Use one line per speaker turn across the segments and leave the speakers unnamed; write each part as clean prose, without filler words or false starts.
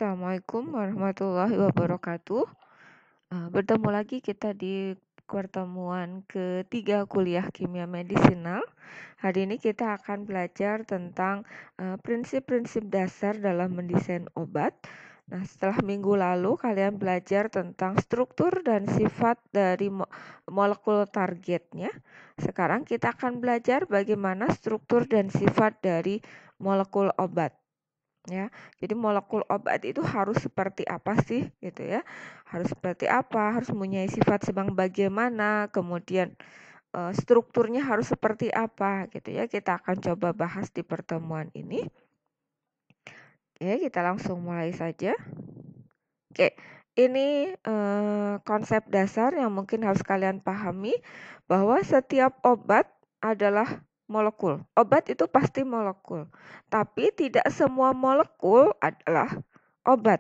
Assalamualaikum warahmatullahi wabarakatuh. Bertemu lagi kita di pertemuan ketiga kuliah kimia medisinal. Hari ini kita akan belajar tentang prinsip-prinsip dasar dalam mendesain obat. Nah, setelah minggu lalu kalian belajar tentang struktur dan sifat dari molekul targetnya. Sekarang kita akan belajar bagaimana struktur dan sifat dari molekul obat. Ya, jadi molekul obat itu harus seperti apa sih gitu ya? Harus seperti apa? Harus mempunyai sifat sebang bagaimana? Kemudian strukturnya harus seperti apa gitu ya? Kita akan coba bahas di pertemuan ini. Oke, kita langsung mulai saja. Oke, ini konsep dasar yang mungkin harus kalian pahami bahwa setiap obat adalah molekul. Obat itu pasti molekul, tapi tidak semua molekul adalah obat.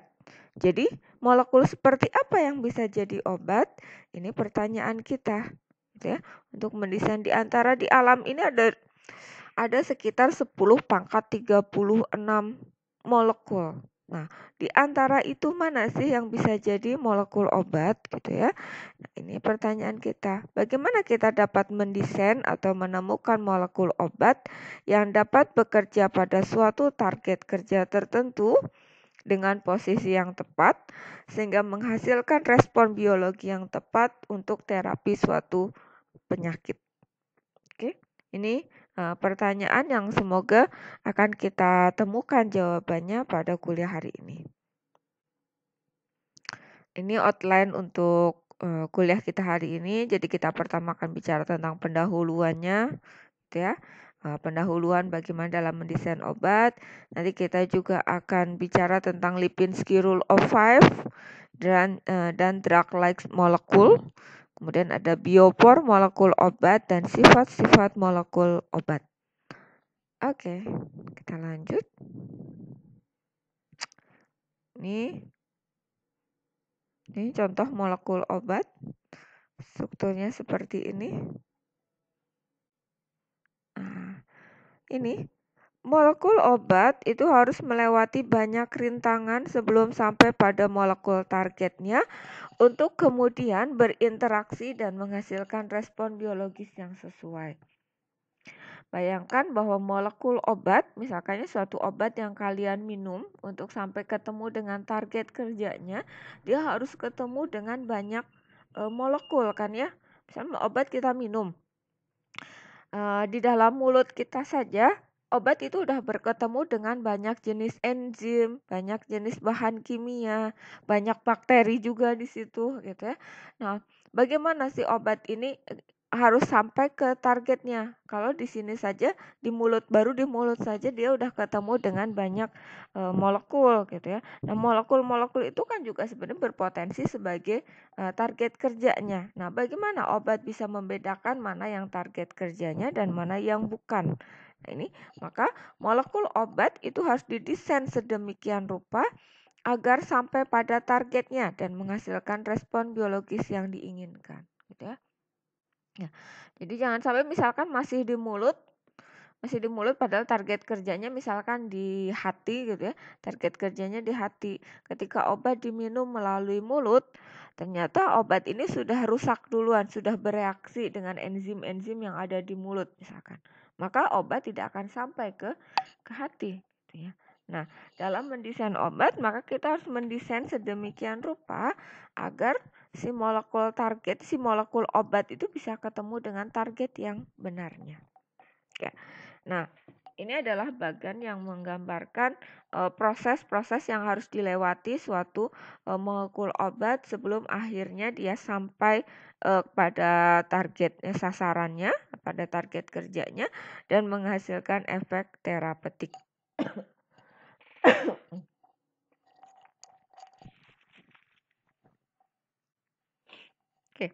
Jadi, molekul seperti apa yang bisa jadi obat? Ini pertanyaan kita, gitu ya. Untuk mendesain di alam ini ada sekitar 10 pangkat 36 molekul. Nah, di antara itu mana sih yang bisa jadi molekul obat gitu ya? Nah, ini pertanyaan kita. Bagaimana kita dapat mendesain atau menemukan molekul obat yang dapat bekerja pada suatu target kerja tertentu dengan posisi yang tepat sehingga menghasilkan respon biologi yang tepat untuk terapi suatu penyakit. Oke, ini pertanyaan yang semoga akan kita temukan jawabannya pada kuliah hari ini. Ini outline untuk kuliah kita hari ini. Jadi kita pertama akan bicara tentang pendahuluannya, gitu ya. Pendahuluan bagaimana dalam mendesain obat. Nanti kita juga akan bicara tentang Lipinski Rule of Five dan drug-like molecule. Kemudian ada biopor molekul obat dan sifat-sifat molekul obat. Oke, kita lanjut. Ini contoh molekul obat. Strukturnya seperti ini. Nah, ini molekul obat itu harus melewati banyak rintangan sebelum sampai pada molekul targetnya untuk kemudian berinteraksi dan menghasilkan respon biologis yang sesuai. Bayangkan bahwa molekul obat, misalkan suatu obat yang kalian minum untuk sampai ketemu dengan target kerjanya, dia harus ketemu dengan banyak molekul kan ya. Misalnya obat kita minum, di dalam mulut kita saja obat itu udah berketemu dengan banyak jenis enzim, banyak jenis bahan kimia, banyak bakteri juga di situ gitu ya. Nah, bagaimana sih obat ini harus sampai ke targetnya? Kalau di sini saja di mulut saja dia udah ketemu dengan banyak molekul gitu ya. Nah, molekul-molekul itu kan juga sebenarnya berpotensi sebagai target kerjanya. Nah, bagaimana obat bisa membedakan mana yang target kerjanya dan mana yang bukan? Nah, ini maka molekul obat itu harus didesain sedemikian rupa agar sampai pada targetnya dan menghasilkan respon biologis yang diinginkan, gitu ya. Ya, jadi jangan sampai misalkan masih di mulut padahal target kerjanya misalkan di hati gitu ya. Target kerjanya di hati. Ketika obat diminum melalui mulut, ternyata obat ini sudah rusak duluan, sudah bereaksi dengan enzim-enzim yang ada di mulut misalkan. Maka obat tidak akan sampai ke hati gitu ya. Nah, dalam mendesain obat maka kita harus mendesain sedemikian rupa agar si molekul obat itu bisa ketemu dengan target yang benarnya. Ya. Nah, ini adalah bagian yang menggambarkan proses-proses yang harus dilewati suatu molekul obat sebelum akhirnya dia sampai pada target sasarannya, pada target kerjanya dan menghasilkan efek terapeutik. Oke.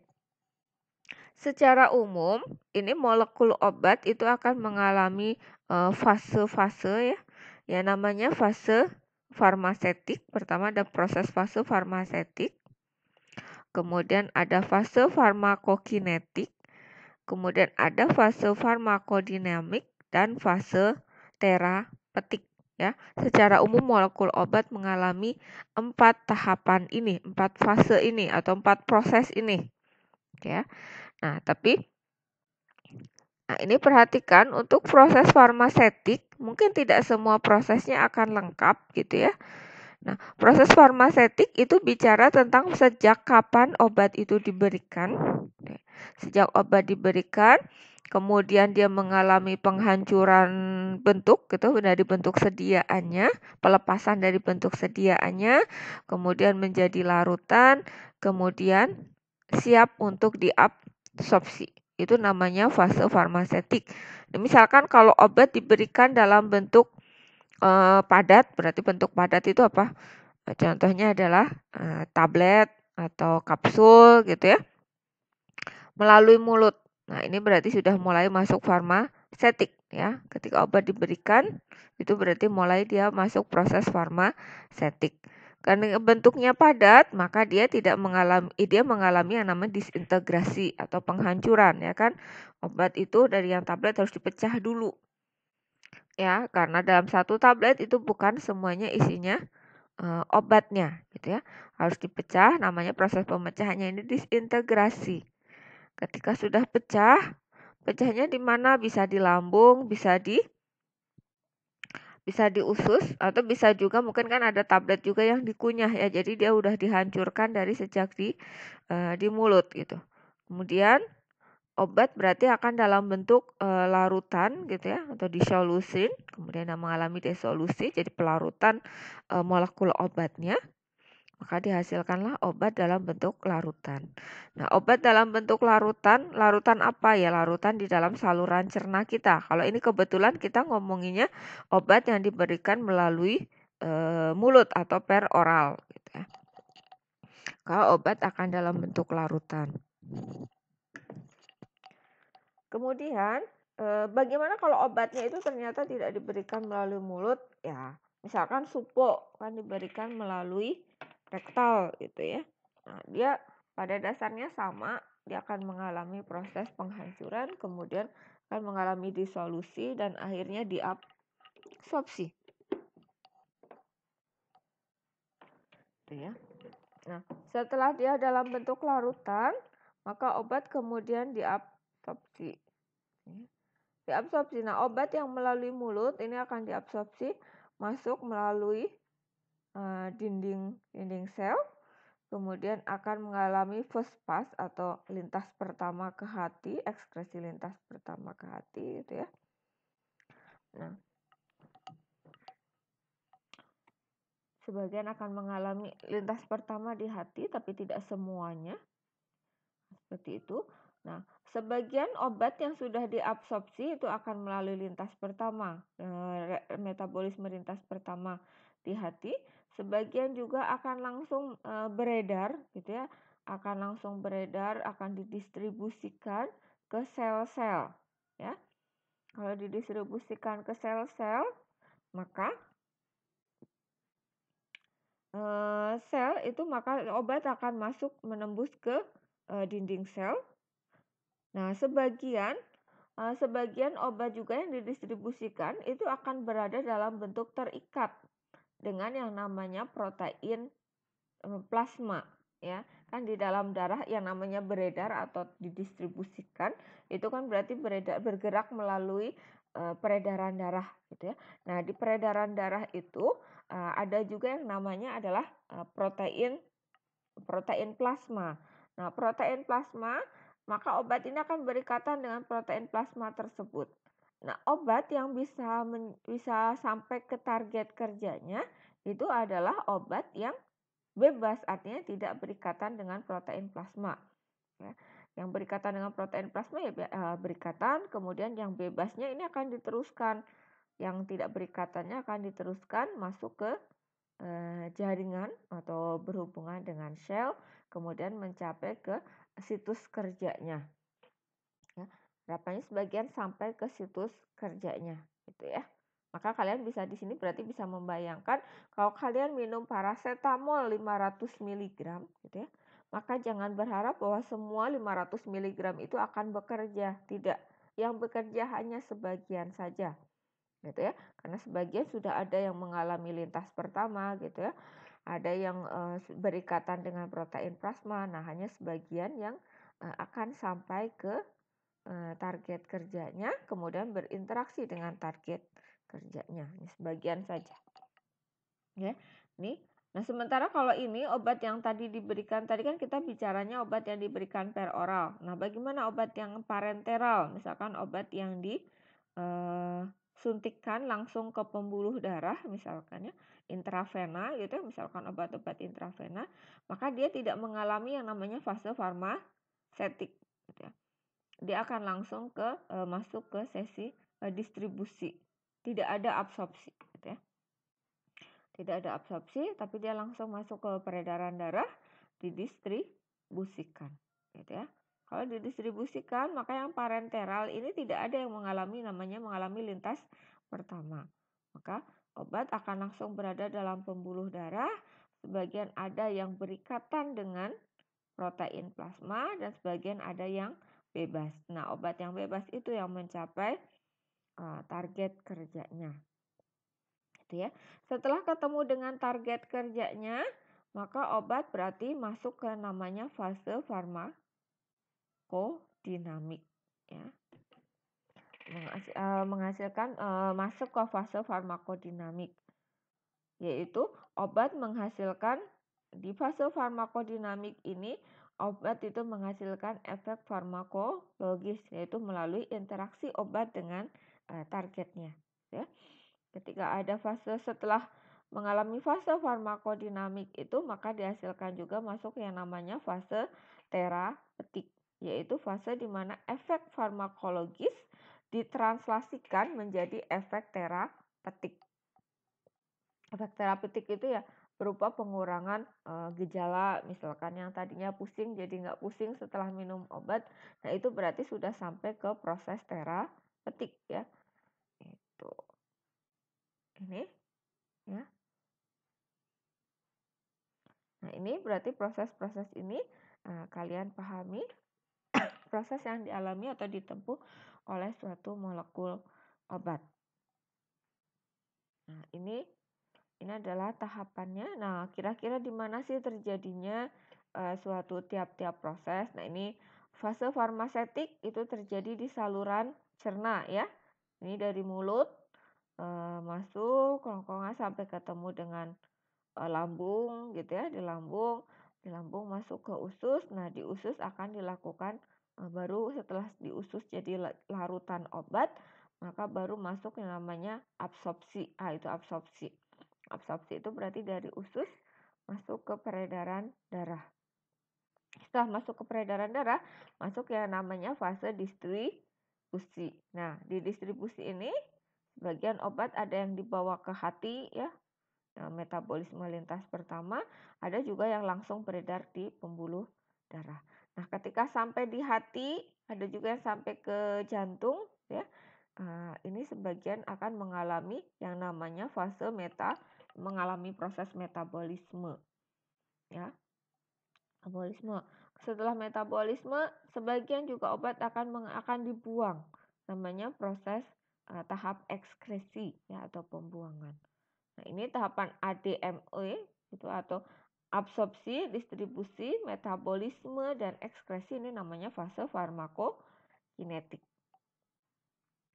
Secara umum, ini molekul obat itu akan mengalami fase-fase ya. Ya namanya fase farmasetik. Pertama ada proses fase farmasetik. Kemudian ada fase farmakokinetik. Kemudian ada fase farmakodinamik dan fase terapeutik. Ya, secara umum molekul obat mengalami 4 tahapan ini, 4 fase ini atau 4 proses ini, ya. Nah, ini perhatikan untuk proses farmasetik, mungkin tidak semua prosesnya akan lengkap gitu ya. Nah, proses farmasetik itu bicara tentang sejak kapan obat itu diberikan. Sejak obat diberikan, kemudian dia mengalami penghancuran bentuk gitu dari bentuk sediaannya, pelepasan dari bentuk sediaannya, kemudian menjadi larutan, kemudian siap untuk diabsorpsi. Itu namanya fase farmasetik. Misalkan kalau obat diberikan dalam bentuk padat, berarti bentuk padat itu apa? Contohnya adalah tablet atau kapsul gitu ya, melalui mulut. Nah, ini berarti sudah mulai masuk farmasetik ya. Ketika obat diberikan, itu berarti mulai dia masuk proses farmasetik. Karena bentuknya padat, maka dia mengalami yang namanya disintegrasi atau penghancuran ya kan. Obat itu dari yang tablet harus dipecah dulu. Ya, karena dalam satu tablet itu bukan semuanya isinya obatnya gitu ya. Harus dipecah, namanya proses pemecahannya ini disintegrasi. Ketika sudah pecah, pecahnya di mana? Bisa di lambung, bisa di usus, atau bisa juga mungkin kan ada tablet juga yang dikunyah ya. Jadi dia udah dihancurkan dari sejak di mulut gitu. Kemudian obat berarti akan dalam bentuk larutan gitu ya, atau disolusin, kemudian mengalami disolusi jadi pelarutan molekul obatnya. Maka dihasilkanlah obat dalam bentuk larutan. Nah, obat dalam bentuk larutan, larutan apa ya? Larutan di dalam saluran cerna kita. Kalau ini kebetulan kita ngomonginnya obat yang diberikan melalui mulut atau peroral gitu ya. Kalau obat akan dalam bentuk larutan. Kemudian bagaimana kalau obatnya itu ternyata tidak diberikan melalui mulut? Ya, misalkan supo kan diberikan melalui rektal gitu ya. Nah, dia pada dasarnya sama, dia akan mengalami proses penghancuran, kemudian akan mengalami disolusi dan akhirnya diabsorpsi. Gitu ya. Nah, setelah dia dalam bentuk larutan, maka obat kemudian diabsorpsi. Diabsorpsi. Nah, obat yang melalui mulut ini akan diabsorpsi masuk melalui dinding sel, kemudian akan mengalami first pass atau lintas pertama ke hati, ekskresi lintas pertama ke hati gitu ya. Nah, sebagian akan mengalami lintas pertama di hati tapi tidak semuanya. Seperti itu. Nah, sebagian obat yang sudah diabsorpsi itu akan melalui lintas pertama, metabolisme lintas pertama di hati. Sebagian juga akan langsung beredar, gitu ya, akan langsung beredar, akan didistribusikan ke sel-sel, ya. Kalau didistribusikan ke sel-sel, maka sel itu maka obat akan masuk menembus ke dinding sel. Nah, sebagian obat juga yang didistribusikan itu akan berada dalam bentuk terikat dengan yang namanya protein plasma ya. Kan di dalam darah yang namanya beredar atau didistribusikan itu kan berarti bergerak melalui peredaran darah gitu ya. Nah, di peredaran darah itu ada juga yang namanya adalah protein plasma. Nah, protein plasma, maka obat ini akan berikatan dengan protein plasma tersebut. Nah, obat yang bisa sampai ke target kerjanya itu adalah obat yang bebas, artinya tidak berikatan dengan protein plasma. Ya. Yang berikatan dengan protein plasma ya berikatan, kemudian yang bebasnya ini akan diteruskan. Yang tidak berikatannya akan diteruskan masuk ke jaringan atau berhubungan dengan sel, kemudian mencapai ke situs kerjanya. Ya, harapannya sebagian sampai ke situs kerjanya, gitu ya. Maka kalian bisa di sini berarti bisa membayangkan kalau kalian minum paracetamol 500 mg, gitu ya. Maka jangan berharap bahwa semua 500 mg itu akan bekerja, tidak. Yang bekerja hanya sebagian saja. gitu ya. Karena sebagian sudah ada yang mengalami lintas pertama gitu ya. Ada yang berikatan dengan protein plasma. Nah, hanya sebagian yang akan sampai ke target kerjanya, kemudian berinteraksi dengan target kerjanya. Ini sebagian saja. Ya, nih. Nah, sementara kalau ini obat yang tadi diberikan, tadi kan kita bicaranya obat yang diberikan per oral. Nah, bagaimana obat yang parenteral? Misalkan obat yang disuntikkan langsung ke pembuluh darah, misalkan ya, intravena gitu, misalkan obat-obat intravena, maka dia tidak mengalami yang namanya fase farmasetik gitu ya. Dia akan langsung masuk ke sesi distribusi. Tidak ada absorpsi gitu ya. Tidak ada absorpsi, tapi dia langsung masuk ke peredaran darah, didistribusikan gitu ya. Kalau didistribusikan, maka yang parenteral ini tidak ada yang mengalami lintas pertama. Maka obat akan langsung berada dalam pembuluh darah, sebagian ada yang berikatan dengan protein plasma dan sebagian ada yang bebas. Nah, obat yang bebas itu yang mencapai target kerjanya. Gitu ya. Setelah ketemu dengan target kerjanya, maka obat berarti masuk ke namanya fase farmakodinamik ya. Menghasilkan masuk ke fase farmakodinamik. Yaitu obat menghasilkan di fase farmakodinamik ini obat itu menghasilkan efek farmakologis, yaitu melalui interaksi obat dengan targetnya ya. Ketika ada fase setelah mengalami fase farmakodinamik itu, maka dihasilkan juga masuk yang namanya fase terapeutik, yaitu fase di mana efek farmakologis ditranslasikan menjadi efek terapeutik. Efek terapeutik itu ya berupa pengurangan gejala, misalkan yang tadinya pusing jadi nggak pusing setelah minum obat. Nah, itu berarti sudah sampai ke proses terapeutik ya. Itu. Ini ya. Nah, ini berarti proses-proses ini kalian pahami proses yang dialami atau ditempuh oleh suatu molekul obat. Nah, ini adalah tahapannya. Nah, kira-kira di mana sih terjadinya suatu tiap-tiap proses? Nah, ini fase farmasetik itu terjadi di saluran cerna ya. Ini dari mulut masuk kerongkongan sampai ketemu dengan lambung gitu ya, di lambung masuk ke usus. Nah, di usus akan dilakukan baru setelah di usus jadi larutan obat, maka baru masuk yang namanya absorpsi. Itu absorpsi. Absorpsi itu berarti dari usus masuk ke peredaran darah. Setelah masuk ke peredaran darah, masuk yang namanya fase distribusi. Nah, di distribusi ini sebagian obat ada yang dibawa ke hati ya, metabolisme lintas pertama, ada juga yang langsung beredar di pembuluh darah. Nah, ketika sampai di hati, ada juga yang sampai ke jantung ya. Ini sebagian akan mengalami yang namanya fase mengalami proses metabolisme ya. Metabolisme. Setelah metabolisme, sebagian juga obat akan dibuang. Namanya proses tahap ekskresi ya, atau pembuangan. Nah, ini tahapan ADME itu atau absorpsi, distribusi, metabolisme, dan ekskresi, ini namanya fase farmakokinetik.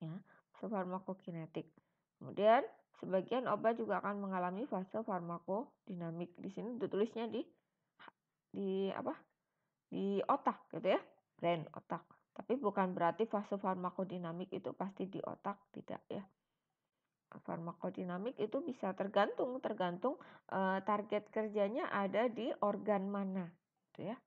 Ya, fase farmakokinetik. Kemudian sebagian obat juga akan mengalami fase farmakodinamik. Di sini ditulisnya di apa? Di otak gitu ya, brain, otak. Tapi bukan berarti fase farmakodinamik itu pasti di otak, tidak ya. Farmakodinamik itu bisa tergantung target kerjanya ada di organ mana gitu ya.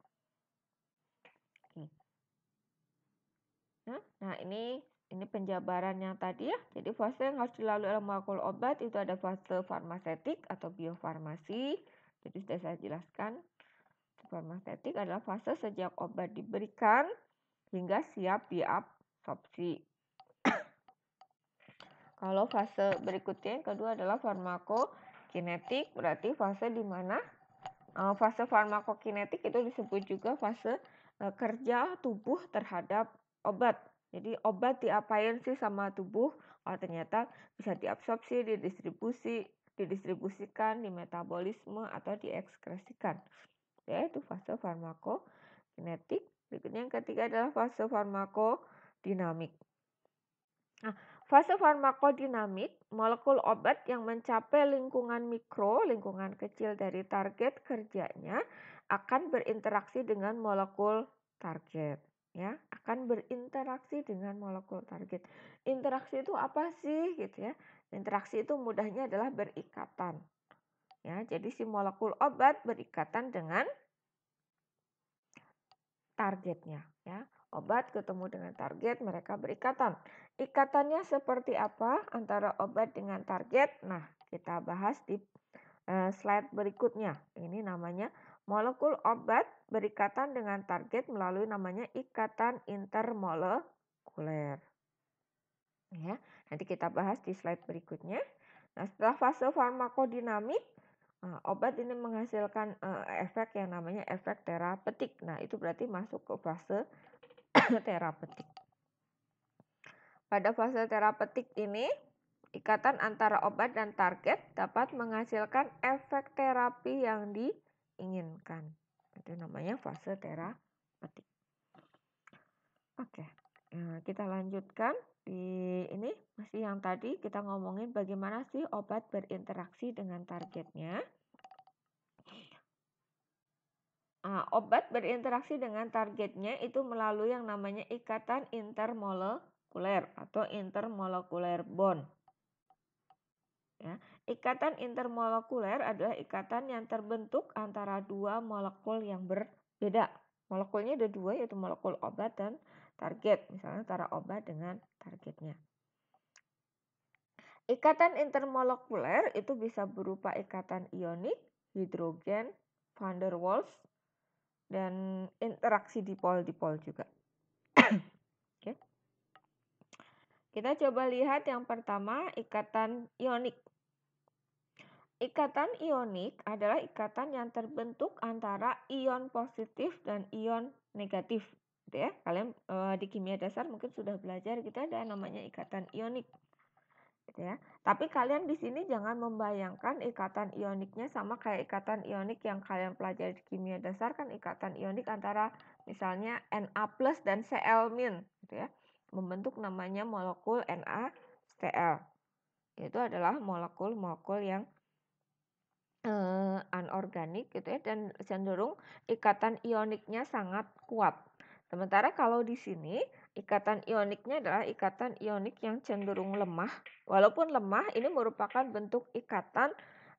Nah, ini penjabaran yang tadi ya. Jadi fase yang harus dilalui oleh molekul obat itu ada fase farmasetik atau biofarmasi. Jadi sudah saya jelaskan. Farmasetik adalah fase sejak obat diberikan hingga siap diabsorpsi. Kalau fase berikutnya yang kedua adalah farmakokinetik, berarti fase di mana fase farmakokinetik itu disebut juga fase kerja tubuh terhadap obat Jadi obat diapain sih sama tubuh? Oh, ternyata bisa diabsorpsi, didistribusikan, dimetabolisme atau diekskresikan. Yaitu fase farmakokinetik. Berikutnya yang ketiga adalah fase farmakodinamik. Nah, fase farmakodinamik, molekul obat yang mencapai lingkungan mikro, lingkungan kecil dari target kerjanya akan berinteraksi dengan molekul target. Ya, akan berinteraksi dengan molekul target. Interaksi itu apa sih gitu ya? Interaksi itu mudahnya adalah berikatan. Ya, jadi si molekul obat berikatan dengan targetnya ya. Obat ketemu dengan target, mereka berikatan. Ikatannya seperti apa antara obat dengan target? Nah, kita bahas di slide berikutnya. Ini namanya molekul obat berikatan dengan target melalui namanya ikatan intermolekuler. Ya, nanti kita bahas di slide berikutnya. Nah, setelah fase farmakodinamik, obat ini menghasilkan efek yang namanya efek terapeutik. Nah, itu berarti masuk ke fase terapeutik. Pada fase terapeutik ini, ikatan antara obat dan target dapat menghasilkan efek terapi yang diinginkan. Itu namanya fase terapeutik. Oke, kita lanjutkan di ini masih yang tadi kita ngomongin bagaimana sih obat berinteraksi dengan targetnya. Obat berinteraksi dengan targetnya itu melalui yang namanya ikatan intermolekuler atau intermolekuler bond. Ya, ikatan intermolekuler adalah ikatan yang terbentuk antara dua molekul yang berbeda. Molekulnya ada dua, yaitu molekul obat dan target. Misalnya antara obat dengan targetnya. Ikatan intermolekuler itu bisa berupa ikatan ionik, hidrogen, van der Waals, dan interaksi dipol-dipol juga. Oke. Kita coba lihat yang pertama, ikatan ionik. Ikatan ionik adalah ikatan yang terbentuk antara ion positif dan ion negatif. Gitu ya. Kalian di kimia dasar mungkin sudah belajar kita ada namanya ikatan ionik. Gitu ya. Tapi kalian di sini jangan membayangkan ikatan ioniknya sama kayak ikatan ionik yang kalian pelajari di kimia dasar, kan ikatan ionik antara misalnya Na+ dan Cl-, gitu ya. Membentuk namanya molekul NaCl. Itu adalah molekul-molekul yang anorganik gitu ya, dan cenderung ikatan ioniknya sangat kuat. Sementara kalau di sini ikatan ioniknya adalah ikatan ionik yang cenderung lemah. Walaupun lemah, ini merupakan bentuk ikatan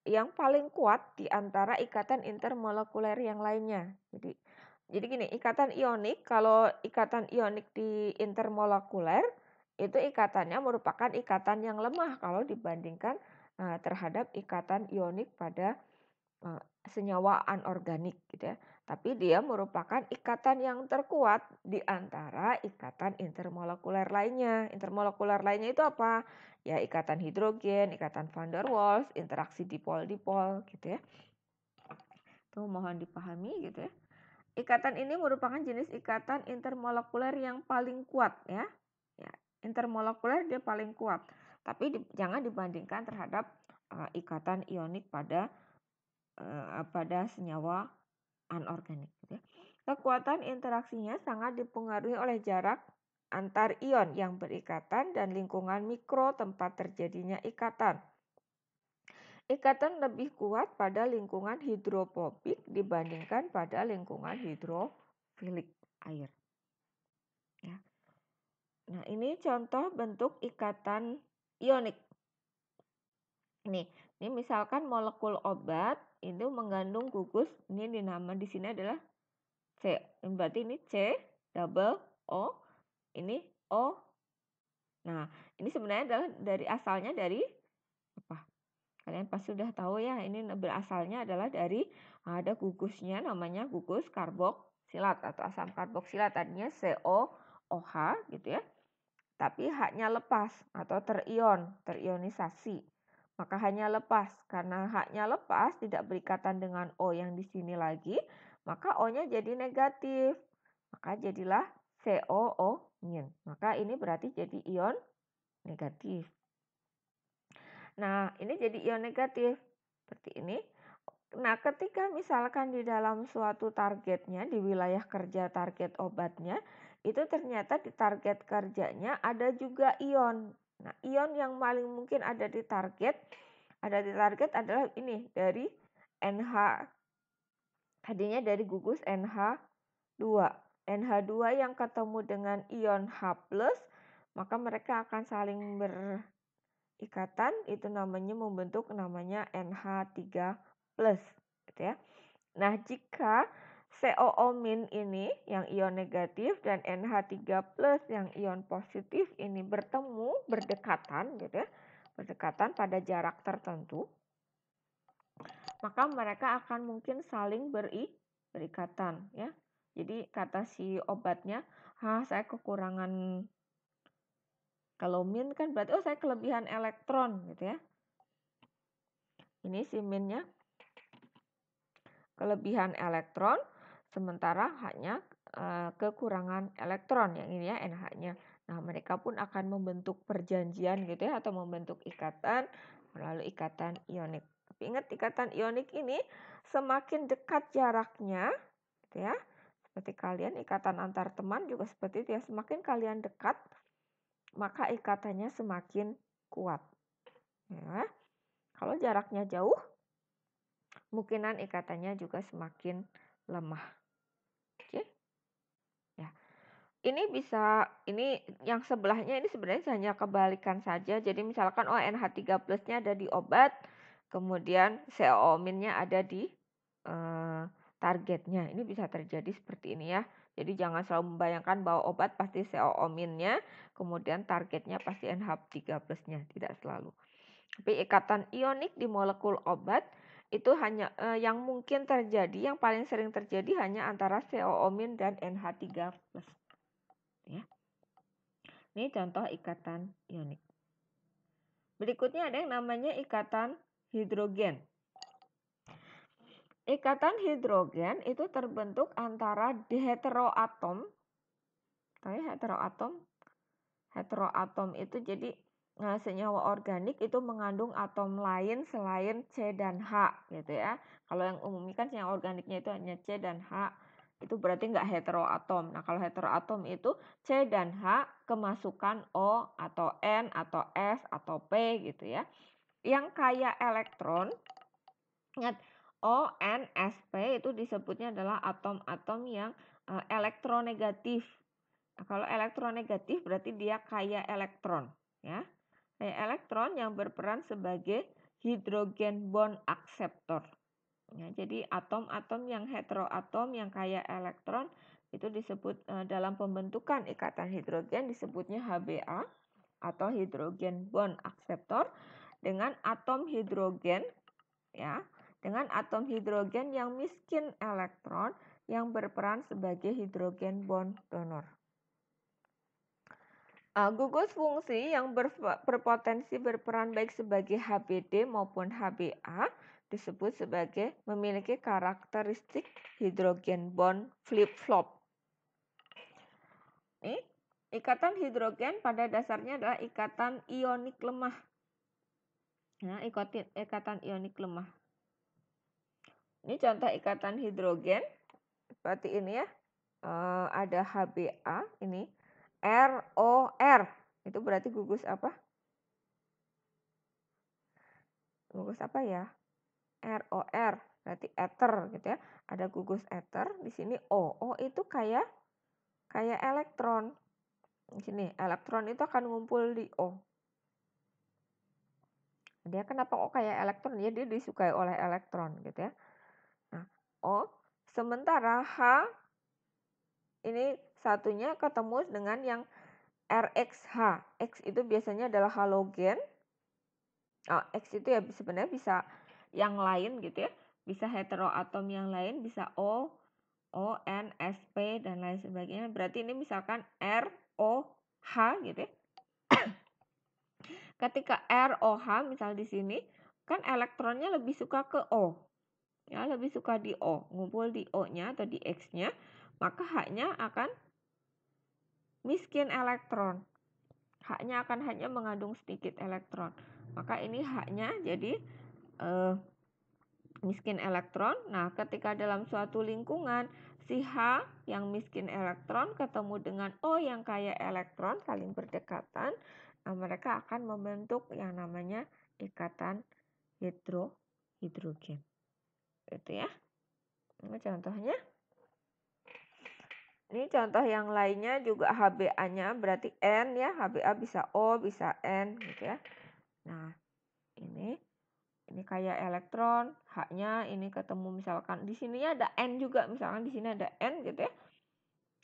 yang paling kuat di antara ikatan intermolekuler yang lainnya. Jadi gini, ikatan ionik, kalau ikatan ionik di intermolekuler itu ikatannya merupakan ikatan yang lemah kalau dibandingkan terhadap ikatan ionik pada senyawa anorganik gitu ya. Tapi dia merupakan ikatan yang terkuat di antara ikatan intermolekuler lainnya. Intermolekuler lainnya itu apa? Ya ikatan hidrogen, ikatan van der Waals, interaksi dipol-dipol gitu ya. Itu mohon dipahami gitu ya. Ikatan ini merupakan jenis ikatan intermolekuler yang paling kuat ya. Intermolekuler dia paling kuat. Tapi jangan dibandingkan terhadap ikatan ionik pada senyawa anorganik. Gitu ya. Kekuatan interaksinya sangat dipengaruhi oleh jarak antar ion yang berikatan dan lingkungan mikro tempat terjadinya ikatan. Ikatan lebih kuat pada lingkungan hidrofobik dibandingkan pada lingkungan hidrofilik air. Ya. Nah, ini contoh bentuk ikatan ionik. Ini misalkan molekul obat itu mengandung gugus, ini dinama di sini adalah C. Berarti ini C double O, ini O. Nah, ini sebenarnya adalah asalnya dari apa? Kalian pasti sudah tahu ya, ini berasalnya adalah dari ada gugusnya namanya gugus karboksilat atau asam karboksilat, tadinya COOH gitu ya. Tapi haknya lepas atau terionisasi. Maka haknya lepas. Karena haknya lepas tidak berikatan dengan O yang di sini lagi, maka O-nya jadi negatif. Maka jadilah COO-. min. Maka ini berarti jadi ion negatif. Nah, ini jadi ion negatif seperti ini. Nah, ketika misalkan di dalam suatu targetnya, di wilayah kerja target obatnya, itu ternyata di target kerjanya ada juga ion. Nah, ion yang paling mungkin ada di target adalah ini dari NH. Tadinya dari gugus NH2. NH2 yang ketemu dengan ion H+, maka mereka akan saling berikatan, itu membentuk NH3+, gitu ya. Nah, jika COO- ini yang ion negatif dan NH3+ yang ion positif ini berdekatan gitu ya, berdekatan pada jarak tertentu, maka mereka akan mungkin saling berikatan ya. Jadi kata si obatnya, saya kekurangan, kalau min kan berarti saya kelebihan elektron gitu ya. Ini si minnya kelebihan elektron, sementara hanya kekurangan elektron, yang ini ya NH-nya. Nah, mereka pun akan membentuk perjanjian gitu ya, atau membentuk ikatan melalui ikatan ionik. Tapi ingat, ikatan ionik ini semakin dekat jaraknya gitu ya. Seperti kalian ikatan antar teman juga seperti itu ya, semakin kalian dekat maka ikatannya semakin kuat. Ya. Kalau jaraknya jauh, kemungkinan ikatannya juga semakin lemah. Oke. Ya. Ini yang sebelahnya ini sebenarnya hanya kebalikan saja. Jadi misalkan NH3+-nya ada di obat, kemudian COO-nya ada di targetnya. Ini bisa terjadi seperti ini ya. Jadi jangan selalu membayangkan bahwa obat pasti COO-nya, kemudian targetnya pasti NH3+-nya. Tidak selalu. Tapi ikatan ionik di molekul obat itu hanya yang mungkin terjadi, yang paling sering terjadi hanya antara COO- dan NH3+. Ya. Ini contoh ikatan ionik. Berikutnya ada yang namanya ikatan hidrogen. Ikatan hidrogen itu terbentuk antara heteroatom. Heteroatom itu jadi senyawa organik itu mengandung atom lain selain C dan H gitu ya. Kalau yang umum kan senyawa organiknya itu hanya C dan H, itu berarti nggak heteroatom. Nah, kalau heteroatom itu C dan H kemasukan O atau N atau S atau P gitu ya. Yang kaya elektron, ingat O, N, S, P itu disebutnya adalah atom-atom yang elektronegatif. Nah, kalau elektronegatif berarti dia kaya elektron ya. Kaya elektron yang berperan sebagai hidrogen bond akseptor. Ya, jadi atom-atom yang heteroatom yang kaya elektron itu disebut dalam pembentukan ikatan hidrogen disebutnya HBA atau hidrogen bond akseptor, dengan atom hidrogen ya, dengan atom hidrogen yang miskin elektron yang berperan sebagai hidrogen bond donor. Gugus fungsi yang berpotensi berperan baik sebagai HBD maupun HBA disebut sebagai memiliki karakteristik hidrogen bond flip-flop. Ikatan hidrogen pada dasarnya adalah ikatan ionik lemah. Nah, ikatan ionik lemah. Ini contoh ikatan hidrogen seperti ini ya. Ada HBA, ini ROR. Itu berarti gugus apa? Gugus apa ya? ROR, berarti ether gitu ya. Ada gugus ether, di sini O. O itu kayak elektron. Di sini elektron itu akan ngumpul di O. Dia kenapa O kayak elektron? Ya, dia disukai oleh elektron gitu ya. Nah, O. Sementara H ini satunya ketemu dengan yang RXH. X itu biasanya adalah halogen. X itu ya sebenarnya bisa yang lain gitu ya. Bisa heteroatom yang lain, bisa O, N, S, P, dan lain sebagainya. Berarti ini misalkan R, O, H gitu ya. Ketika R, O, H misal di sini, kan elektronnya lebih suka ke O. Ya, lebih suka di O. Ngumpul di O-nya atau di X-nya. Maka H-nya akan miskin elektron. Haknya akan hanya mengandung sedikit elektron. Maka ini haknya jadi miskin elektron. Nah, ketika dalam suatu lingkungan si H yang miskin elektron ketemu dengan O yang kaya elektron saling berdekatan, nah mereka akan membentuk yang namanya ikatan hidrogen. Itu ya. Ini contohnya. Ini contoh yang lainnya juga HBA-nya berarti N ya. HBA bisa O, bisa N gitu ya. Nah, ini kayak elektron, H-nya ini ketemu misalkan di sini ada N juga, misalkan di sini ada N gitu ya.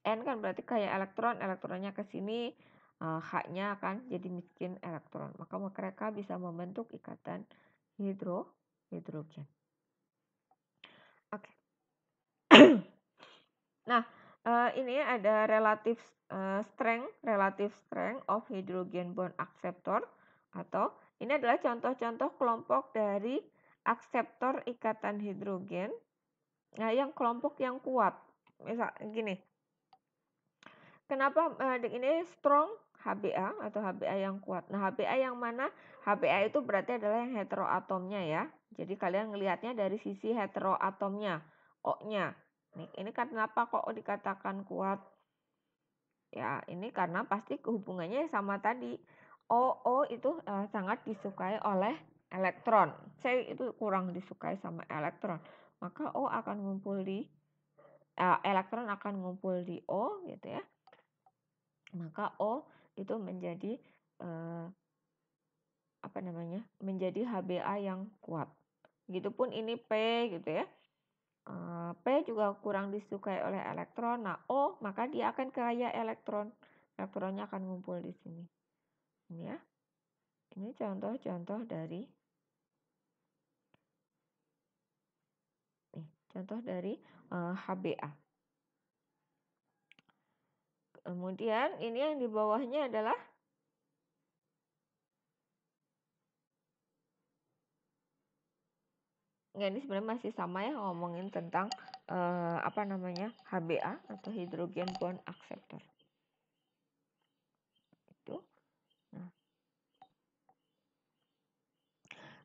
N kan berarti kayak elektron, elektronnya ke sini, H-nya akan jadi miskin elektron. Maka mereka bisa membentuk ikatan hidrogen. Oke. Nah, ini ada relative strength of hydrogen bond acceptor, atau ini adalah contoh-contoh kelompok dari akseptor ikatan hidrogen. Nah, yang kelompok yang kuat. Misal gini. Kenapa ini strong HBA atau HBA yang kuat? Nah, HBA yang mana? HBA itu berarti adalah yang heteroatomnya ya. Jadi kalian ngelihatnya dari sisi heteroatomnya, O-nya. Ini kenapa kok dikatakan kuat? Ya, ini karena pasti hubungannya sama tadi. O itu sangat disukai oleh elektron. C itu kurang disukai sama elektron. Maka O akan ngumpul di elektron akan ngumpul di O gitu ya. Maka O itu menjadi menjadi HBA yang kuat. Begitupun ini P gitu ya. P juga kurang disukai oleh elektron. Nah, O maka dia akan kaya elektron. Elektronnya akan ngumpul di sini. Ini ya. Ini contoh-contoh dari HBA. Kemudian ini yang di bawahnya adalah ini sebenarnya masih sama ya, ngomongin tentang HBA atau hydrogen bond acceptor. Itu. Nah.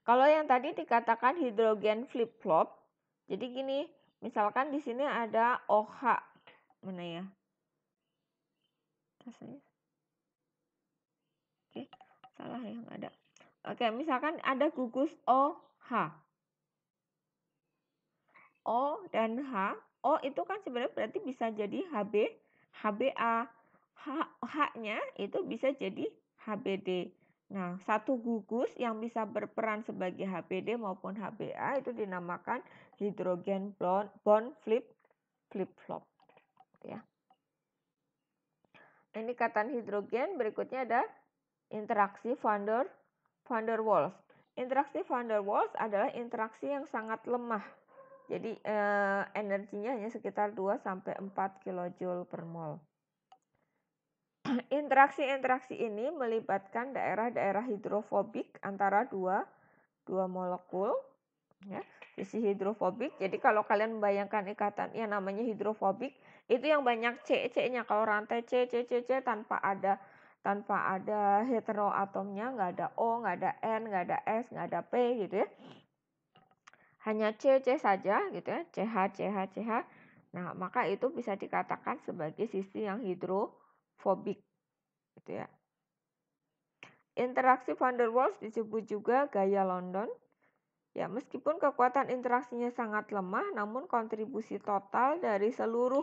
Kalau yang tadi dikatakan hidrogen flip-flop, jadi gini, misalkan di sini ada OH, mana ya? Rasanya. Oke, salah yang ada. Oke, misalkan ada gugus OH. O dan H. O itu kan sebenarnya berarti bisa jadi HBA. H-nya itu bisa jadi HBD. Nah, satu gugus yang bisa berperan sebagai HBD maupun HBA itu dinamakan hidrogen bond flip-flop. Ya. Ini ikatan hidrogen, berikutnya ada interaksi van der Waals. Interaksi van der Waals adalah interaksi yang sangat lemah. Jadi energinya hanya sekitar 2-4 kJ per mol. Interaksi-interaksi ini melibatkan daerah-daerah hidrofobik antara dua molekul. Ya, sisi hidrofobik. Jadi kalau kalian membayangkan ikatan yang namanya hidrofobik, itu yang banyak C-nya. Kalau rantai C tanpa ada heteroatomnya, nggak ada O, nggak ada N, nggak ada S, nggak ada P gitu ya. Hanya C saja gitu ya, CH. Nah, maka itu bisa dikatakan sebagai sisi yang hidrofobik gitu ya. Interaksi van der Waals disebut juga gaya London. Ya, meskipun kekuatan interaksinya sangat lemah, namun kontribusi total dari seluruh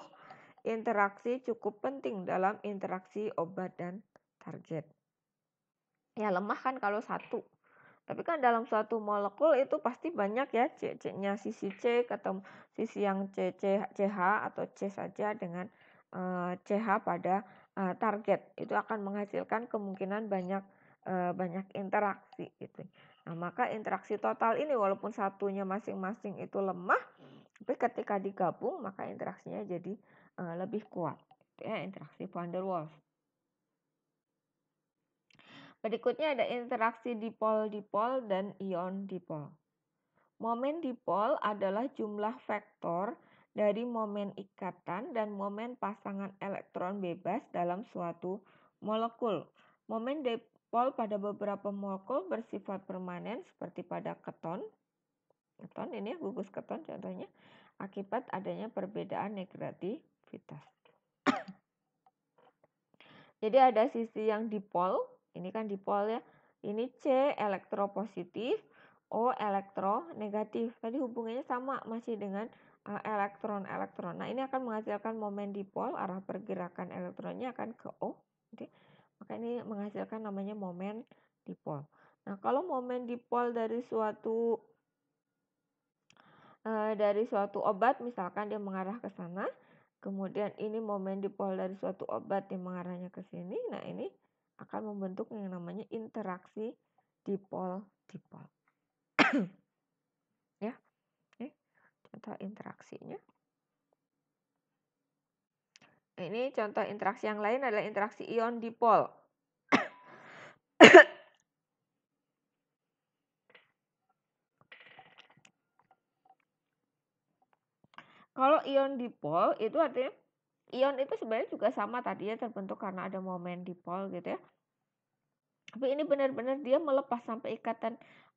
interaksi cukup penting dalam interaksi obat dan target. Ya, lemah kan kalau satu. Tapi kan dalam suatu molekul itu pasti banyak ya C-nya, sisi C ketemu sisi yang CH atau C saja dengan CH pada target. Itu akan menghasilkan kemungkinan banyak interaksi gitu. Nah, maka interaksi total ini walaupun satunya masing-masing itu lemah, tapi ketika digabung maka interaksinya jadi lebih kuat. Itu ya, interaksi van der Waals. Berikutnya ada interaksi dipol-dipol dan ion dipol. Momen dipol adalah jumlah vektor dari momen ikatan dan momen pasangan elektron bebas dalam suatu molekul. Momen dipol pada beberapa molekul bersifat permanen seperti pada keton. Keton ini gugus keton contohnya akibat adanya perbedaan negativitas. Jadi ada sisi yang dipol, ini kan dipol ya. Ini C elektropositif, O elektronegatif. Tadi hubungannya sama masih dengan elektron-elektron. Nah, ini akan menghasilkan momen dipol, arah pergerakan elektronnya akan ke O. Oke. Maka ini menghasilkan namanya momen dipol. Nah, kalau momen dipol dari suatu obat, misalkan dia mengarah ke sana, kemudian ini momen dipol dari suatu obat yang mengarahnya ke sini. Nah, ini akan membentuk yang namanya interaksi dipol-dipol. Ya, oke. Contoh interaksinya. Ini contoh interaksi yang lain adalah interaksi ion dipol. Kalau ion dipol itu artinya ion itu sebenarnya juga sama tadi ya, terbentuk karena ada momen dipol gitu ya. Tapi ini benar-benar dia melepas sampai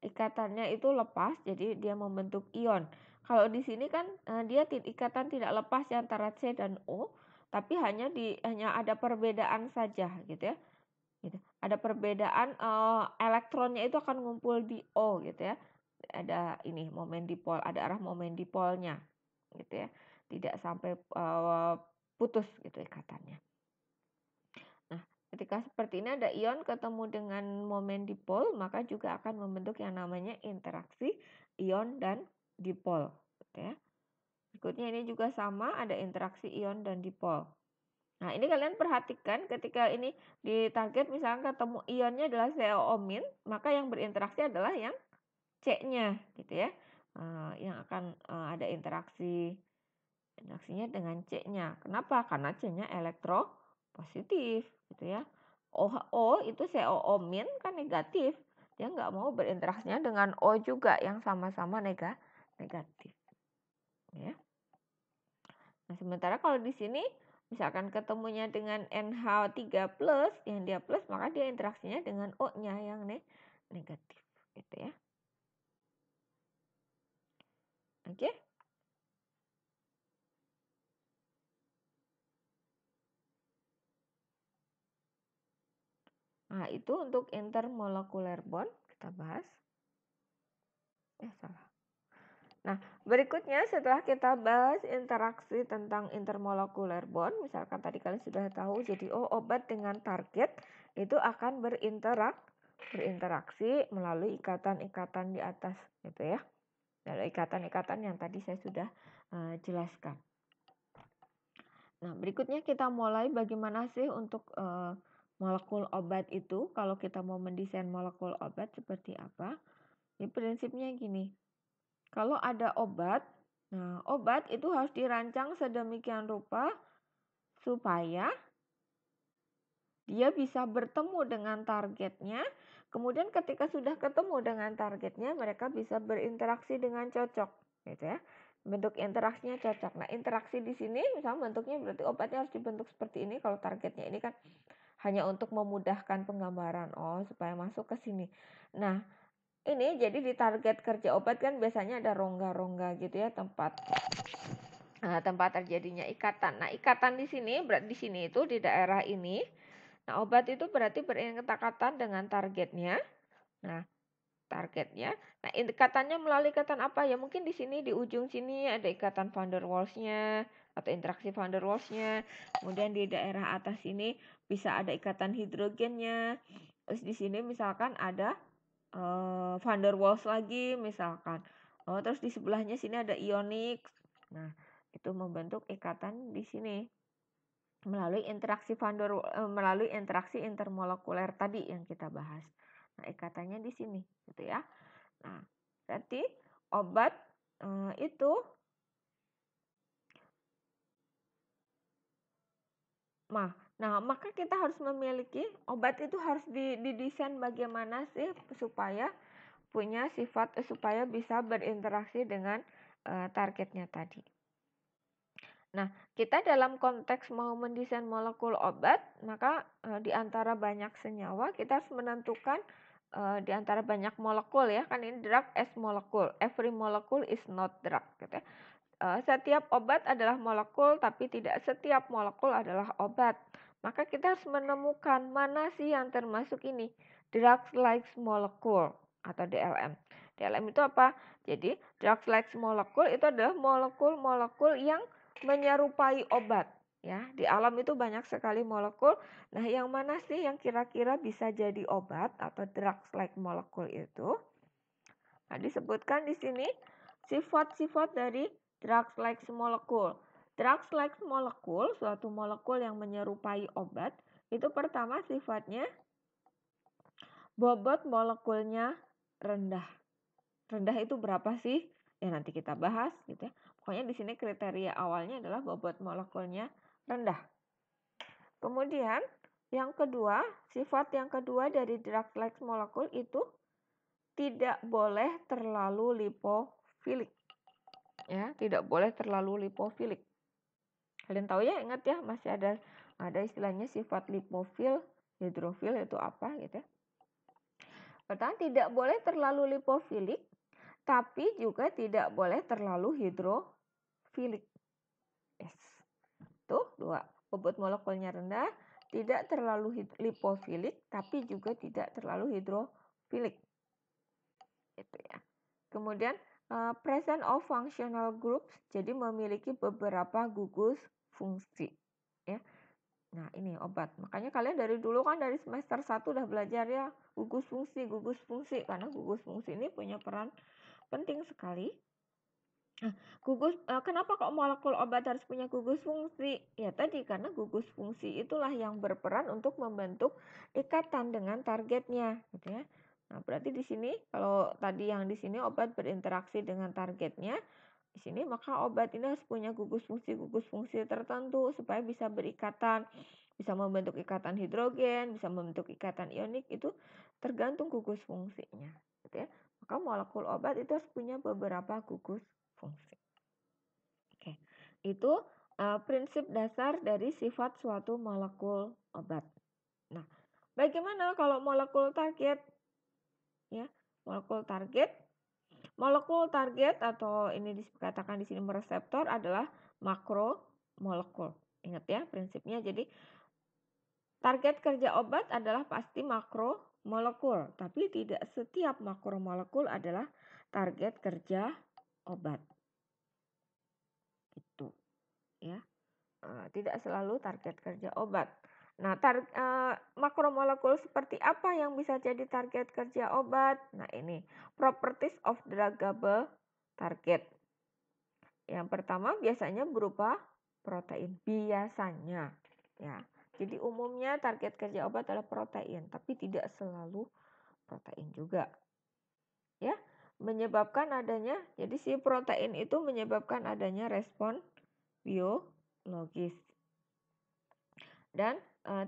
ikatannya itu lepas, jadi dia membentuk ion. Kalau di sini kan dia ikatan tidak lepas ya antara C dan O, tapi hanya ada perbedaan saja gitu ya. Gitu. Ada perbedaan elektronnya itu akan ngumpul di O gitu ya. Ada ini momen dipol, ada arah momen dipolnya gitu ya. Tidak sampai putus gitu ikatannya. Nah, ketika seperti ini ada ion ketemu dengan momen dipol, maka juga akan membentuk yang namanya interaksi ion dan dipol. Gitu ya. Berikutnya ini juga sama, ada interaksi ion dan dipol. Nah, ini kalian perhatikan ketika ini di target misalnya ketemu ionnya adalah COO-, maka yang berinteraksi adalah yang C-nya gitu ya. Yang akan ada interaksinya dengan C-nya. Kenapa? Karena C-nya elektropositif gitu ya. O itu COO- kan negatif. Dia nggak mau berinteraksinya dengan O juga yang sama-sama negatif. Ya. Nah, sementara kalau di sini misalkan ketemunya dengan NH3+, yang dia plus, maka dia interaksinya dengan O-nya yang negatif gitu ya. Oke. Nah, itu untuk intermolekuler bond kita bahas. Salah. Nah, berikutnya setelah kita bahas interaksi tentang intermolekuler bond, misalkan tadi kalian sudah tahu, jadi obat dengan target itu akan berinteraksi melalui ikatan-ikatan di atas gitu ya. Dari ikatan-ikatan yang tadi saya sudah jelaskan. Nah, berikutnya kita mulai bagaimana sih untuk molekul obat itu. Kalau kita mau mendesain molekul obat seperti apa? Ini prinsipnya gini. Kalau ada obat, nah obat itu harus dirancang sedemikian rupa supaya dia bisa bertemu dengan targetnya. Kemudian ketika sudah ketemu dengan targetnya, mereka bisa berinteraksi dengan cocok, gitu ya. Bentuk interaksinya cocok. Nah, interaksi di sini misalnya bentuknya berarti obatnya harus dibentuk seperti ini. Kalau targetnya ini kan hanya untuk memudahkan penggambaran, supaya masuk ke sini. Nah, ini jadi di target kerja obat kan biasanya ada rongga-rongga gitu ya, tempat terjadinya ikatan. Nah, ikatan di sini berarti di sini itu di daerah ini. Nah, obat itu berarti berikatan dengan targetnya. Nah, targetnya. Nah, ikatannya melalui ikatan apa ya? Mungkin di sini di ujung sini ada ikatan van der Waals-nya atau interaksi van der Waals-nya. Kemudian di daerah atas ini bisa ada ikatan hidrogennya. Terus di sini misalkan ada van der Waals lagi misalkan. Terus di sebelahnya sini ada ionik. Nah, itu membentuk ikatan di sini melalui melalui interaksi intermolekuler tadi yang kita bahas. Nah, ikatannya di sini gitu ya. Nah, berarti obat itu Nah, maka kita harus memiliki obat itu harus didesain bagaimana sih supaya punya sifat supaya bisa berinteraksi dengan targetnya tadi. Nah, kita dalam konteks mau mendesain molekul obat, maka di antara banyak senyawa kita harus menentukan di antara banyak molekul ya, kan ini drug as molekul. Every molecule is not drug gitu ya. Setiap obat adalah molekul, tapi tidak setiap molekul adalah obat. Maka kita harus menemukan mana sih yang termasuk ini, drugs-like molecule atau DLM. DLM itu apa? Jadi drugs-like molecule itu adalah molekul-molekul yang menyerupai obat. Ya, di alam itu banyak sekali molekul. Nah, yang mana sih yang kira-kira bisa jadi obat atau drugs-like molecule itu? Nah, disebutkan di sini sifat-sifat dari drugs-like molecule. Drugs-like molecule, suatu molekul yang menyerupai obat, itu pertama sifatnya bobot molekulnya rendah. Rendah itu berapa sih? Ya nanti kita bahas gitu ya. Pokoknya di sini kriteria awalnya adalah bobot molekulnya rendah. Kemudian yang kedua, sifat yang kedua dari drug-like molecule itu tidak boleh terlalu lipofilik. Ya, tidak boleh terlalu lipofilik. Kalian tahu ya, ingat ya, masih ada istilahnya sifat lipofil, hidrofil itu apa gitu ya. Pertama, tidak boleh terlalu lipofilik, tapi juga tidak boleh terlalu hidrofilik. Yes. Tuh, dua. Bobot molekulnya rendah, tidak terlalu lipofilik, tapi juga tidak terlalu hidrofilik. Gitu ya. Kemudian present of functional groups, jadi memiliki beberapa gugus fungsi. Ya. Nah ini obat, makanya kalian dari dulu kan dari semester 1 udah belajar ya gugus fungsi, karena gugus fungsi ini punya peran penting sekali. Nah, kenapa kok molekul obat harus punya gugus fungsi? Ya tadi karena gugus fungsi itulah yang berperan untuk membentuk ikatan dengan targetnya, gitu ya. Nah, berarti di sini kalau tadi yang di sini obat berinteraksi dengan targetnya, di sini maka obat ini harus punya gugus fungsi tertentu supaya bisa berikatan, bisa membentuk ikatan hidrogen, bisa membentuk ikatan ionik, itu tergantung gugus fungsinya, gitu ya. Maka molekul obat itu harus punya beberapa gugus fungsi. Oke, itu prinsip dasar dari sifat suatu molekul obat. Nah, bagaimana kalau molekul target? Ya, molekul target atau ini dikatakan di sini reseptor adalah makromolekul. Ingat ya prinsipnya. Jadi target kerja obat adalah pasti makromolekul, tapi tidak setiap makromolekul adalah target kerja obat. Itu ya. Tidak selalu target kerja obat. Nah, makromolekul seperti apa yang bisa jadi target kerja obat? Nah, ini properties of druggable target. Yang pertama biasanya berupa protein, biasanya ya. Jadi umumnya target kerja obat adalah protein, tapi tidak selalu protein juga. Ya, menyebabkan adanya, jadi si protein itu menyebabkan adanya respon biologis. Dan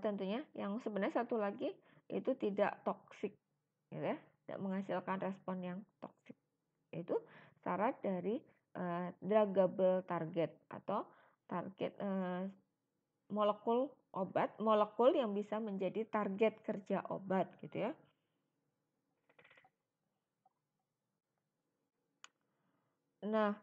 tentunya yang sebenarnya satu lagi itu tidak toksik, ya, tidak menghasilkan respon yang toksik. Itu syarat dari druggable target atau target molekul obat, molekul yang bisa menjadi target kerja obat gitu ya. Nah,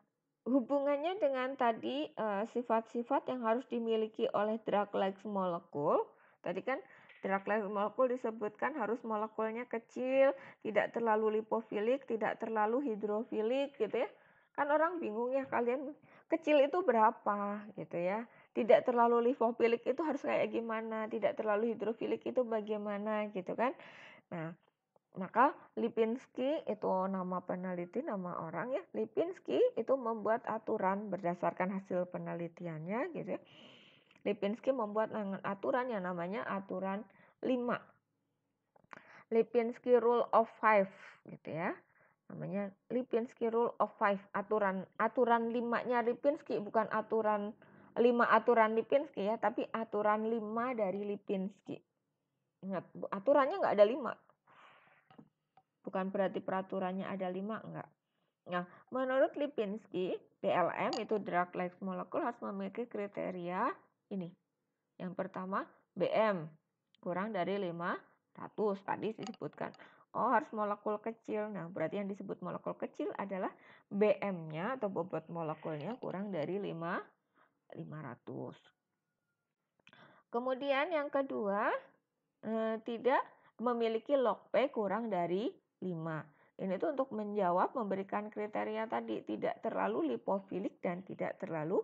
hubungannya dengan tadi sifat-sifat yang harus dimiliki oleh drug-like molecule. Tadi kan drug-like molecule disebutkan harus molekulnya kecil, tidak terlalu lipofilik, tidak terlalu hidrofilik gitu ya. Kan orang bingung ya, kalian kecil itu berapa gitu ya. Tidak terlalu lipofilik itu harus kayak gimana, tidak terlalu hidrofilik itu bagaimana gitu kan. Nah, maka Lipinski itu nama peneliti, nama orang ya. Lipinski itu membuat aturan berdasarkan hasil penelitiannya gitu ya. Lipinski membuat aturan yang namanya aturan 5. Lipinski Rule of 5 gitu ya. Namanya Lipinski Rule of 5. Aturan 5-nya Lipinski, bukan aturan 5 aturan Lipinski ya, tapi aturan 5 dari Lipinski. Ingat, aturannya nggak ada 5. Bukan berarti peraturannya ada 5, enggak. Nah, menurut Lipinski, DLM itu drug-like molecule harus memiliki kriteria ini. Yang pertama, BM kurang dari 500 tadi disebutkan. Oh, harus molekul kecil. Nah, berarti yang disebut molekul kecil adalah BM-nya atau bobot molekulnya kurang dari 500. Kemudian yang kedua, tidak memiliki log P kurang dari 5. Ini tuh untuk menjawab, memberikan kriteria tadi, tidak terlalu lipofilik dan tidak terlalu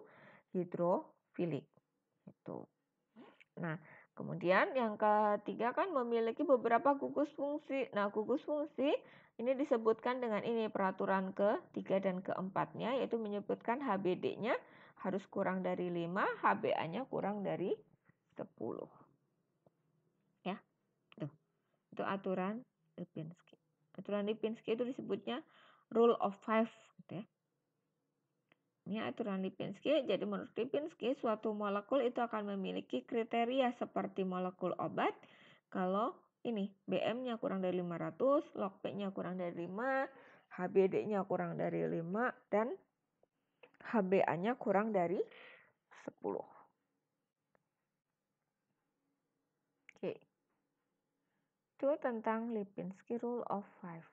hidrofilik. Itu. Nah, kemudian yang ketiga kan memiliki beberapa gugus fungsi. Nah, gugus fungsi ini disebutkan dengan ini peraturan ketiga dan keempatnya, yaitu menyebutkan HBD-nya harus kurang dari 5, HBA-nya kurang dari 10. Ya, tuh. Itu aturan Lipinski. Aturan Lipinski itu disebutnya rule of five, gitu ya. Ini aturan Lipinski. Jadi menurut Lipinski, suatu molekul itu akan memiliki kriteria seperti molekul obat. Kalau ini BM-nya kurang dari 500, log P-nya kurang dari 5, HBD-nya kurang dari 5, dan HBA-nya kurang dari 10. Oke. Itu tentang Lipinski rule of five.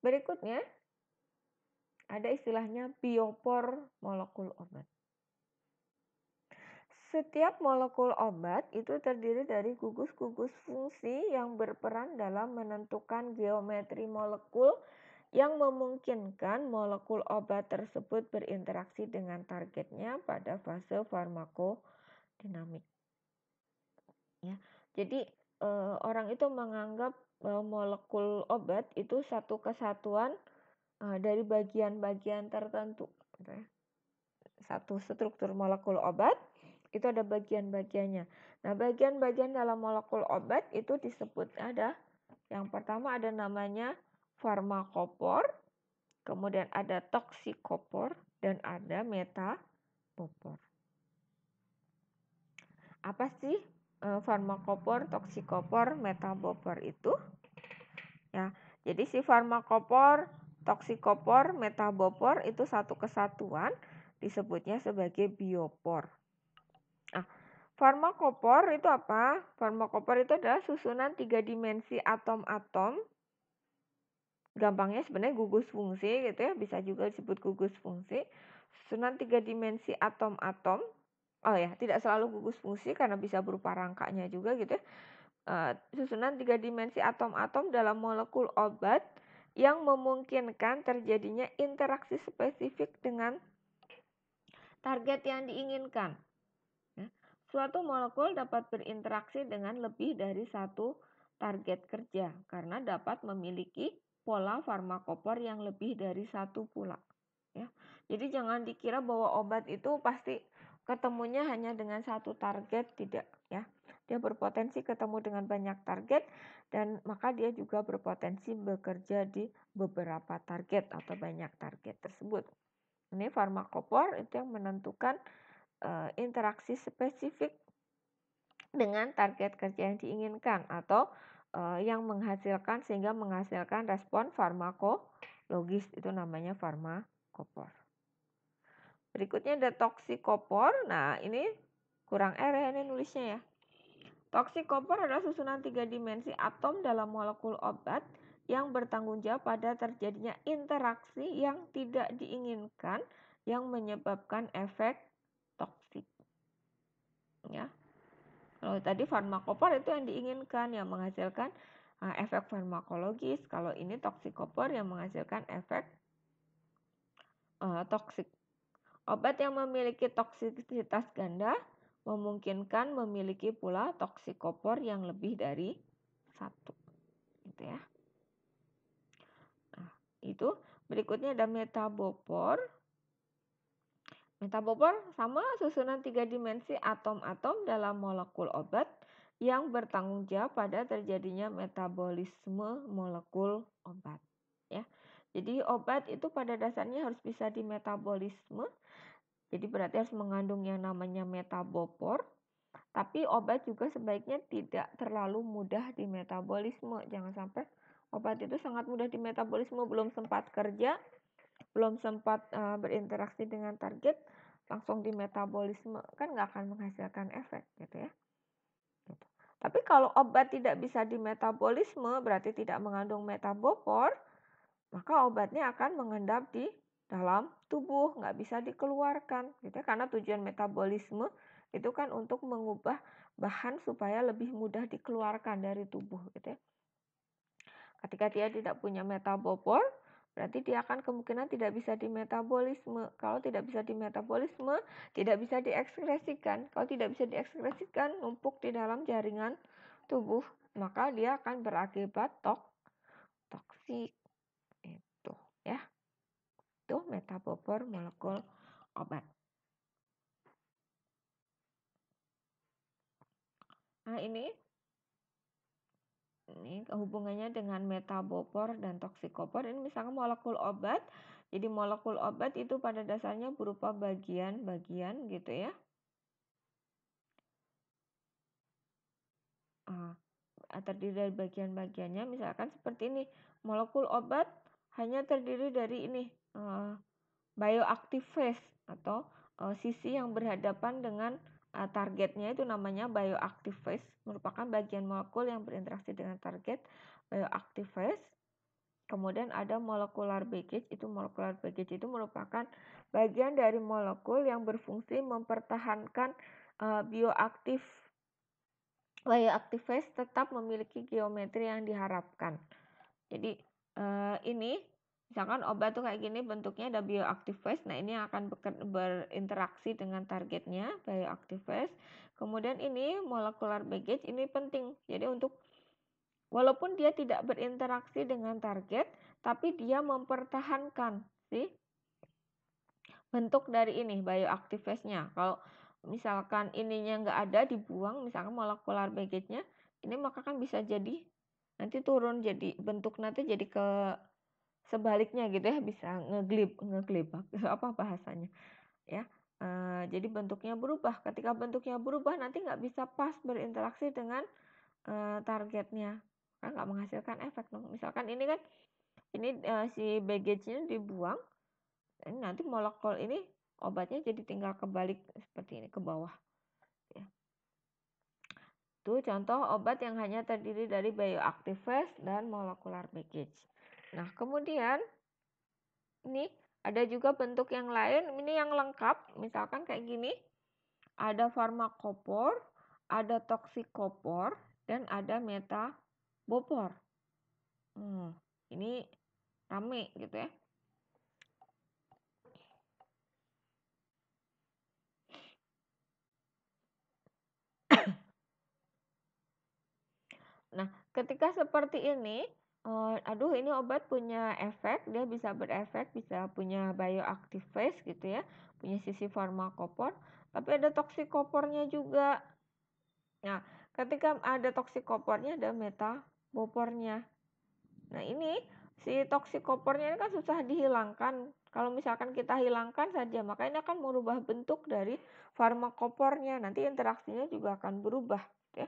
Berikutnya ada istilahnya biopor molekul obat. Setiap molekul obat itu terdiri dari gugus-gugus fungsi yang berperan dalam menentukan geometri molekul yang memungkinkan molekul obat tersebut berinteraksi dengan targetnya pada fase farmakodinamik. Ya, jadi orang itu menganggap molekul obat itu satu kesatuan dari bagian-bagian tertentu. Satu struktur molekul obat itu ada bagian-bagiannya. Nah, bagian-bagian dalam molekul obat itu disebut ada yang pertama ada namanya farmakopor, kemudian ada toksikopor dan ada metabopor. Apa sih farmakopor, toksikopor, metabopor itu? Ya, jadi si farmakopor, toksikopor, metabopor itu satu kesatuan disebutnya sebagai biopor. Nah, farmakopor itu apa? Farmakopor itu adalah susunan 3 dimensi atom-atom. Gampangnya sebenarnya gugus fungsi gitu ya, bisa juga disebut gugus fungsi. Susunan 3 dimensi atom-atom. Oh ya, tidak selalu gugus fungsi karena bisa berupa rangkanya juga gitu ya. Susunan 3 dimensi atom-atom dalam molekul obat yang memungkinkan terjadinya interaksi spesifik dengan target yang diinginkan. Suatu molekul dapat berinteraksi dengan lebih dari satu target kerja karena dapat memiliki pola farmakopor yang lebih dari satu pula. Ya. Jadi jangan dikira bahwa obat itu pasti ketemunya hanya dengan satu target, tidak ya. Dia berpotensi ketemu dengan banyak target dan maka dia juga berpotensi bekerja di beberapa target atau banyak target tersebut. Ini farmakopor itu yang menentukan interaksi spesifik dengan target kerja yang diinginkan atau yang menghasilkan sehingga menghasilkan respon farmakologis, itu namanya farmakopor. Berikutnya ada toksikopor. Nah, ini kurang ya ini nulisnya ya. Toksikopor adalah susunan 3 dimensi atom dalam molekul obat yang bertanggung jawab pada terjadinya interaksi yang tidak diinginkan yang menyebabkan efek toksik. Ya. Kalau tadi farmakopor itu yang diinginkan yang menghasilkan efek farmakologis. Kalau ini toksikopor yang menghasilkan efek toksik. Obat yang memiliki toksisitas ganda memungkinkan memiliki pula toksikopor yang lebih dari satu. Gitu ya. Nah, itu berikutnya ada metabopor. Metabopor sama susunan 3 dimensi atom-atom dalam molekul obat yang bertanggung jawab pada terjadinya metabolisme molekul obat. Ya, jadi obat itu pada dasarnya harus bisa dimetabolisme. Jadi berarti harus mengandung yang namanya metabopor. Tapi obat juga sebaiknya tidak terlalu mudah dimetabolisme. Jangan sampai obat itu sangat mudah dimetabolisme, belum sempat kerja, belum sempat berinteraksi dengan target, langsung dimetabolisme, kan nggak akan menghasilkan efek gitu ya. Gitu. Tapi kalau obat tidak bisa dimetabolisme, berarti tidak mengandung metabopor, maka obatnya akan mengendap di dalam tubuh, nggak bisa dikeluarkan gitu ya. Karena tujuan metabolisme itu kan untuk mengubah bahan supaya lebih mudah dikeluarkan dari tubuh gitu ya. Ketika dia tidak punya metabopor, berarti dia akan kemungkinan tidak bisa dimetabolisme. Kalau tidak bisa dimetabolisme, tidak bisa diekskresikan. Kalau tidak bisa diekskresikan, numpuk di dalam jaringan tubuh, maka dia akan berakibat toksik. Itu ya. Itu metabopor molekul obat. Nah, ini hubungannya dengan metabopor dan toksikopor. Ini misalnya molekul obat. Jadi molekul obat itu pada dasarnya berupa bagian-bagian gitu ya. Terdiri dari bagian-bagiannya, misalkan seperti ini. Molekul obat hanya terdiri dari ini, bioactive phase atau sisi yang berhadapan dengan targetnya, itu namanya bioactive phase, merupakan bagian molekul yang berinteraksi dengan target, bioactive phase. Kemudian ada molecular baggage. Molecular baggage itu merupakan bagian dari molekul yang berfungsi mempertahankan bioactive phase tetap memiliki geometri yang diharapkan. Jadi ini misalkan obat tuh kayak gini bentuknya, ada bioactive phase. Nah, ini akan berinteraksi dengan targetnya, bioactive phase. Kemudian ini molecular baggage, ini penting. Jadi untuk walaupun dia tidak berinteraksi dengan target, tapi dia mempertahankan bentuk dari ini bioactive phase-nya. Kalau misalkan ininya nggak ada, dibuang, misalkan molecular baggage-nya, ini maka kan bisa jadi nanti turun, jadi bentuk nanti jadi ke sebaliknya gitu ya, bisa ngeglip apa bahasanya ya. Jadi bentuknya berubah. Ketika bentuknya berubah, nanti nggak bisa pas berinteraksi dengan targetnya, kan nggak menghasilkan efek dong. Misalkan ini kan ini si baggage-nya dibuang, ini nanti molekul ini obatnya jadi tinggal kebalik seperti ini ke bawah ya. Itu contoh obat yang hanya terdiri dari bioactive phase dan molecular baggage. Nah, kemudian ini ada juga bentuk yang lain, ini yang lengkap, misalkan kayak gini. Ada farmakopor, ada toksikopor, dan ada metabopor. Ini rame gitu ya. Nah, ketika seperti ini, ini obat punya efek, dia bisa berefek, bisa punya bioactive phase gitu ya, punya sisi farmakopor, tapi ada toksikopornya juga. Nah, ketika ada toksikopornya, ada metabopornya. Nah, ini si toksikopornya ini kan susah dihilangkan. Kalau misalkan kita hilangkan saja, maka ini akan merubah bentuk dari farmakopornya. Nanti interaksinya juga akan berubah. Ya.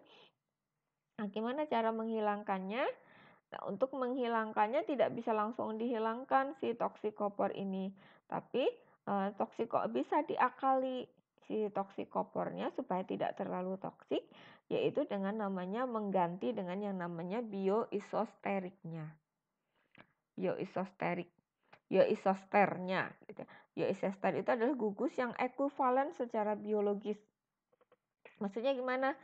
Nah, gimana cara menghilangkannya? Nah, untuk menghilangkannya tidak bisa langsung dihilangkan si toksikopor ini. Tapi bisa diakali si toksikopornya supaya tidak terlalu toksik, yaitu dengan namanya mengganti dengan yang namanya bioisosteriknya. Bioisosternya gitu. Bioisoster itu adalah gugus yang ekuivalen secara biologis. Maksudnya gimana?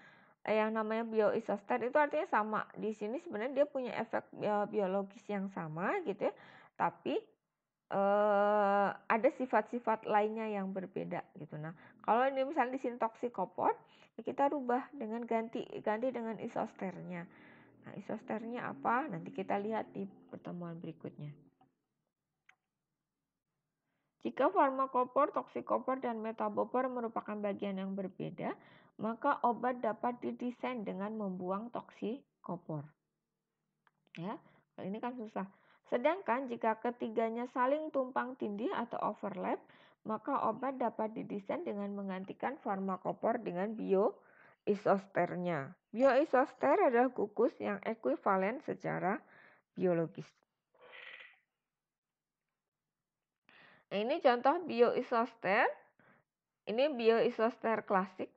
Yang namanya bioisoster itu artinya sama. Di sini sebenarnya dia punya efek biologis yang sama gitu ya. Tapi ada sifat-sifat lainnya yang berbeda gitu. Nah, kalau ini misalnya di sini toksikopor, kita rubah dengan ganti dengan isosternya. Nah, isosternya apa? Nanti kita lihat di pertemuan berikutnya. Jika farmakopor, toksikopor, dan metabopor merupakan bagian yang berbeda, maka obat dapat didesain dengan membuang toksikopor. Ya, ini kan susah. Sedangkan jika ketiganya saling tumpang tindih atau overlap, maka obat dapat didesain dengan menggantikan farmakopor dengan bioisosternya. Bioisoster adalah gugus yang ekuivalen secara biologis. Nah, ini contoh bioisoster. Ini bioisoster klasik,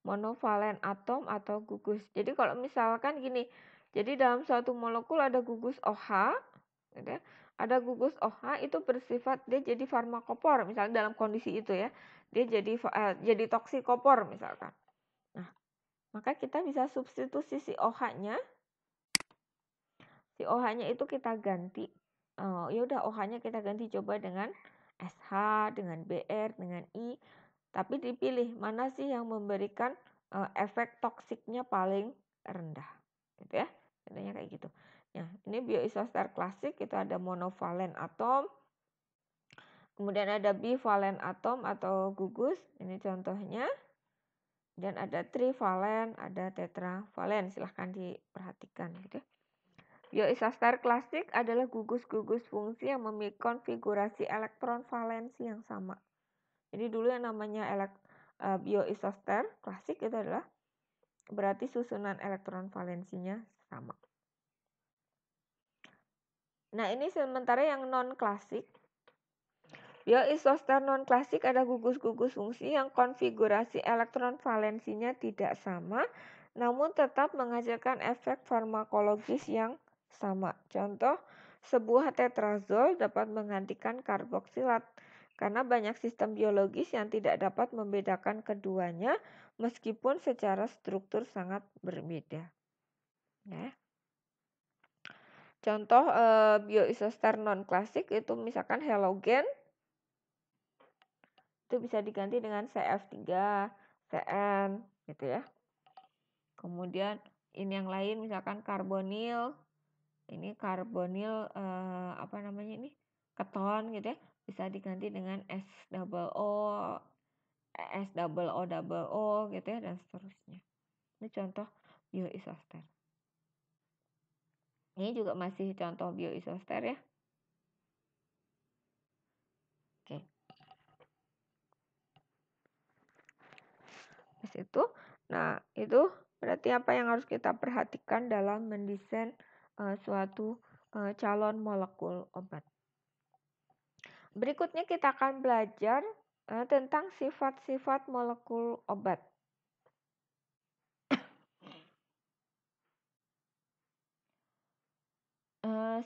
monovalen atom atau gugus. Jadi kalau misalkan gini, jadi dalam suatu molekul ada gugus OH, gitu ya. Ada gugus OH itu bersifat dia jadi farmakopor, misalnya dalam kondisi itu ya, dia jadi toksikopor misalkan. Nah, maka kita bisa substitusi si OH-nya, itu kita ganti. Ya udah OH-nya kita ganti coba dengan SH, dengan Br, dengan I. Tapi dipilih mana sih yang memberikan efek toksiknya paling rendah, gitu ya. Contohnya kayak gitu. Nah, ini bioisoster klasik itu ada monovalen atom, kemudian ada bivalen atom atau gugus. Ini contohnya. Dan ada trivalen, ada tetravalen. Silahkan diperhatikan, gitu ya. Bioisoster klasik adalah gugus-gugus fungsi yang memiliki konfigurasi elektron valensi yang sama. Jadi dulu yang namanya bioisoster klasik itu adalah berarti susunan elektron valensinya sama. Nah, ini sementara yang non-klasik. Bioisoster non-klasik ada gugus-gugus fungsi yang konfigurasi elektron valensinya tidak sama, namun tetap menghasilkan efek farmakologis yang sama. Contoh, sebuah tetrazol dapat menggantikan karboksilat karena banyak sistem biologis yang tidak dapat membedakan keduanya meskipun secara struktur sangat berbeda. Ya. Contoh bioisoster non-klasik itu misalkan halogen itu bisa diganti dengan CF3, CN gitu ya. Kemudian ini yang lain misalkan karbonil. Ini karbonil apa namanya ini? Keton gitu ya. Bisa diganti dengan SOO, SOO gitu ya dan seterusnya. Ini contoh bioisoster. Ini juga masih contoh bioisoster ya. Oke. Itu. Nah, itu berarti apa yang harus kita perhatikan dalam mendesain suatu calon molekul obat. Berikutnya kita akan belajar tentang sifat-sifat molekul obat.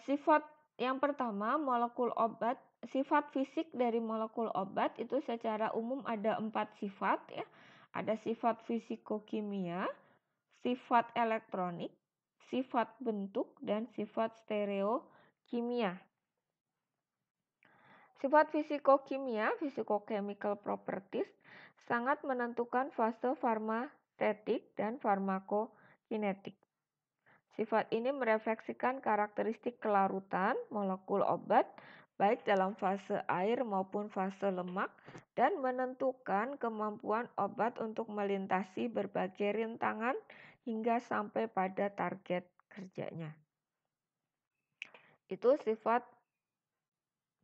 Sifat yang pertama, molekul obat. Sifat fisik dari molekul obat itu secara umum ada 4 sifat ya. Ada sifat fisikokimia, sifat elektronik, sifat bentuk, dan sifat stereokimia. Sifat fisikokimia, physicochemical properties, sangat menentukan fase farmasetik dan farmakokinetik. Sifat ini merefleksikan karakteristik kelarutan molekul obat baik dalam fase air maupun fase lemak dan menentukan kemampuan obat untuk melintasi berbagai rintangan hingga sampai pada target kerjanya. Itu sifat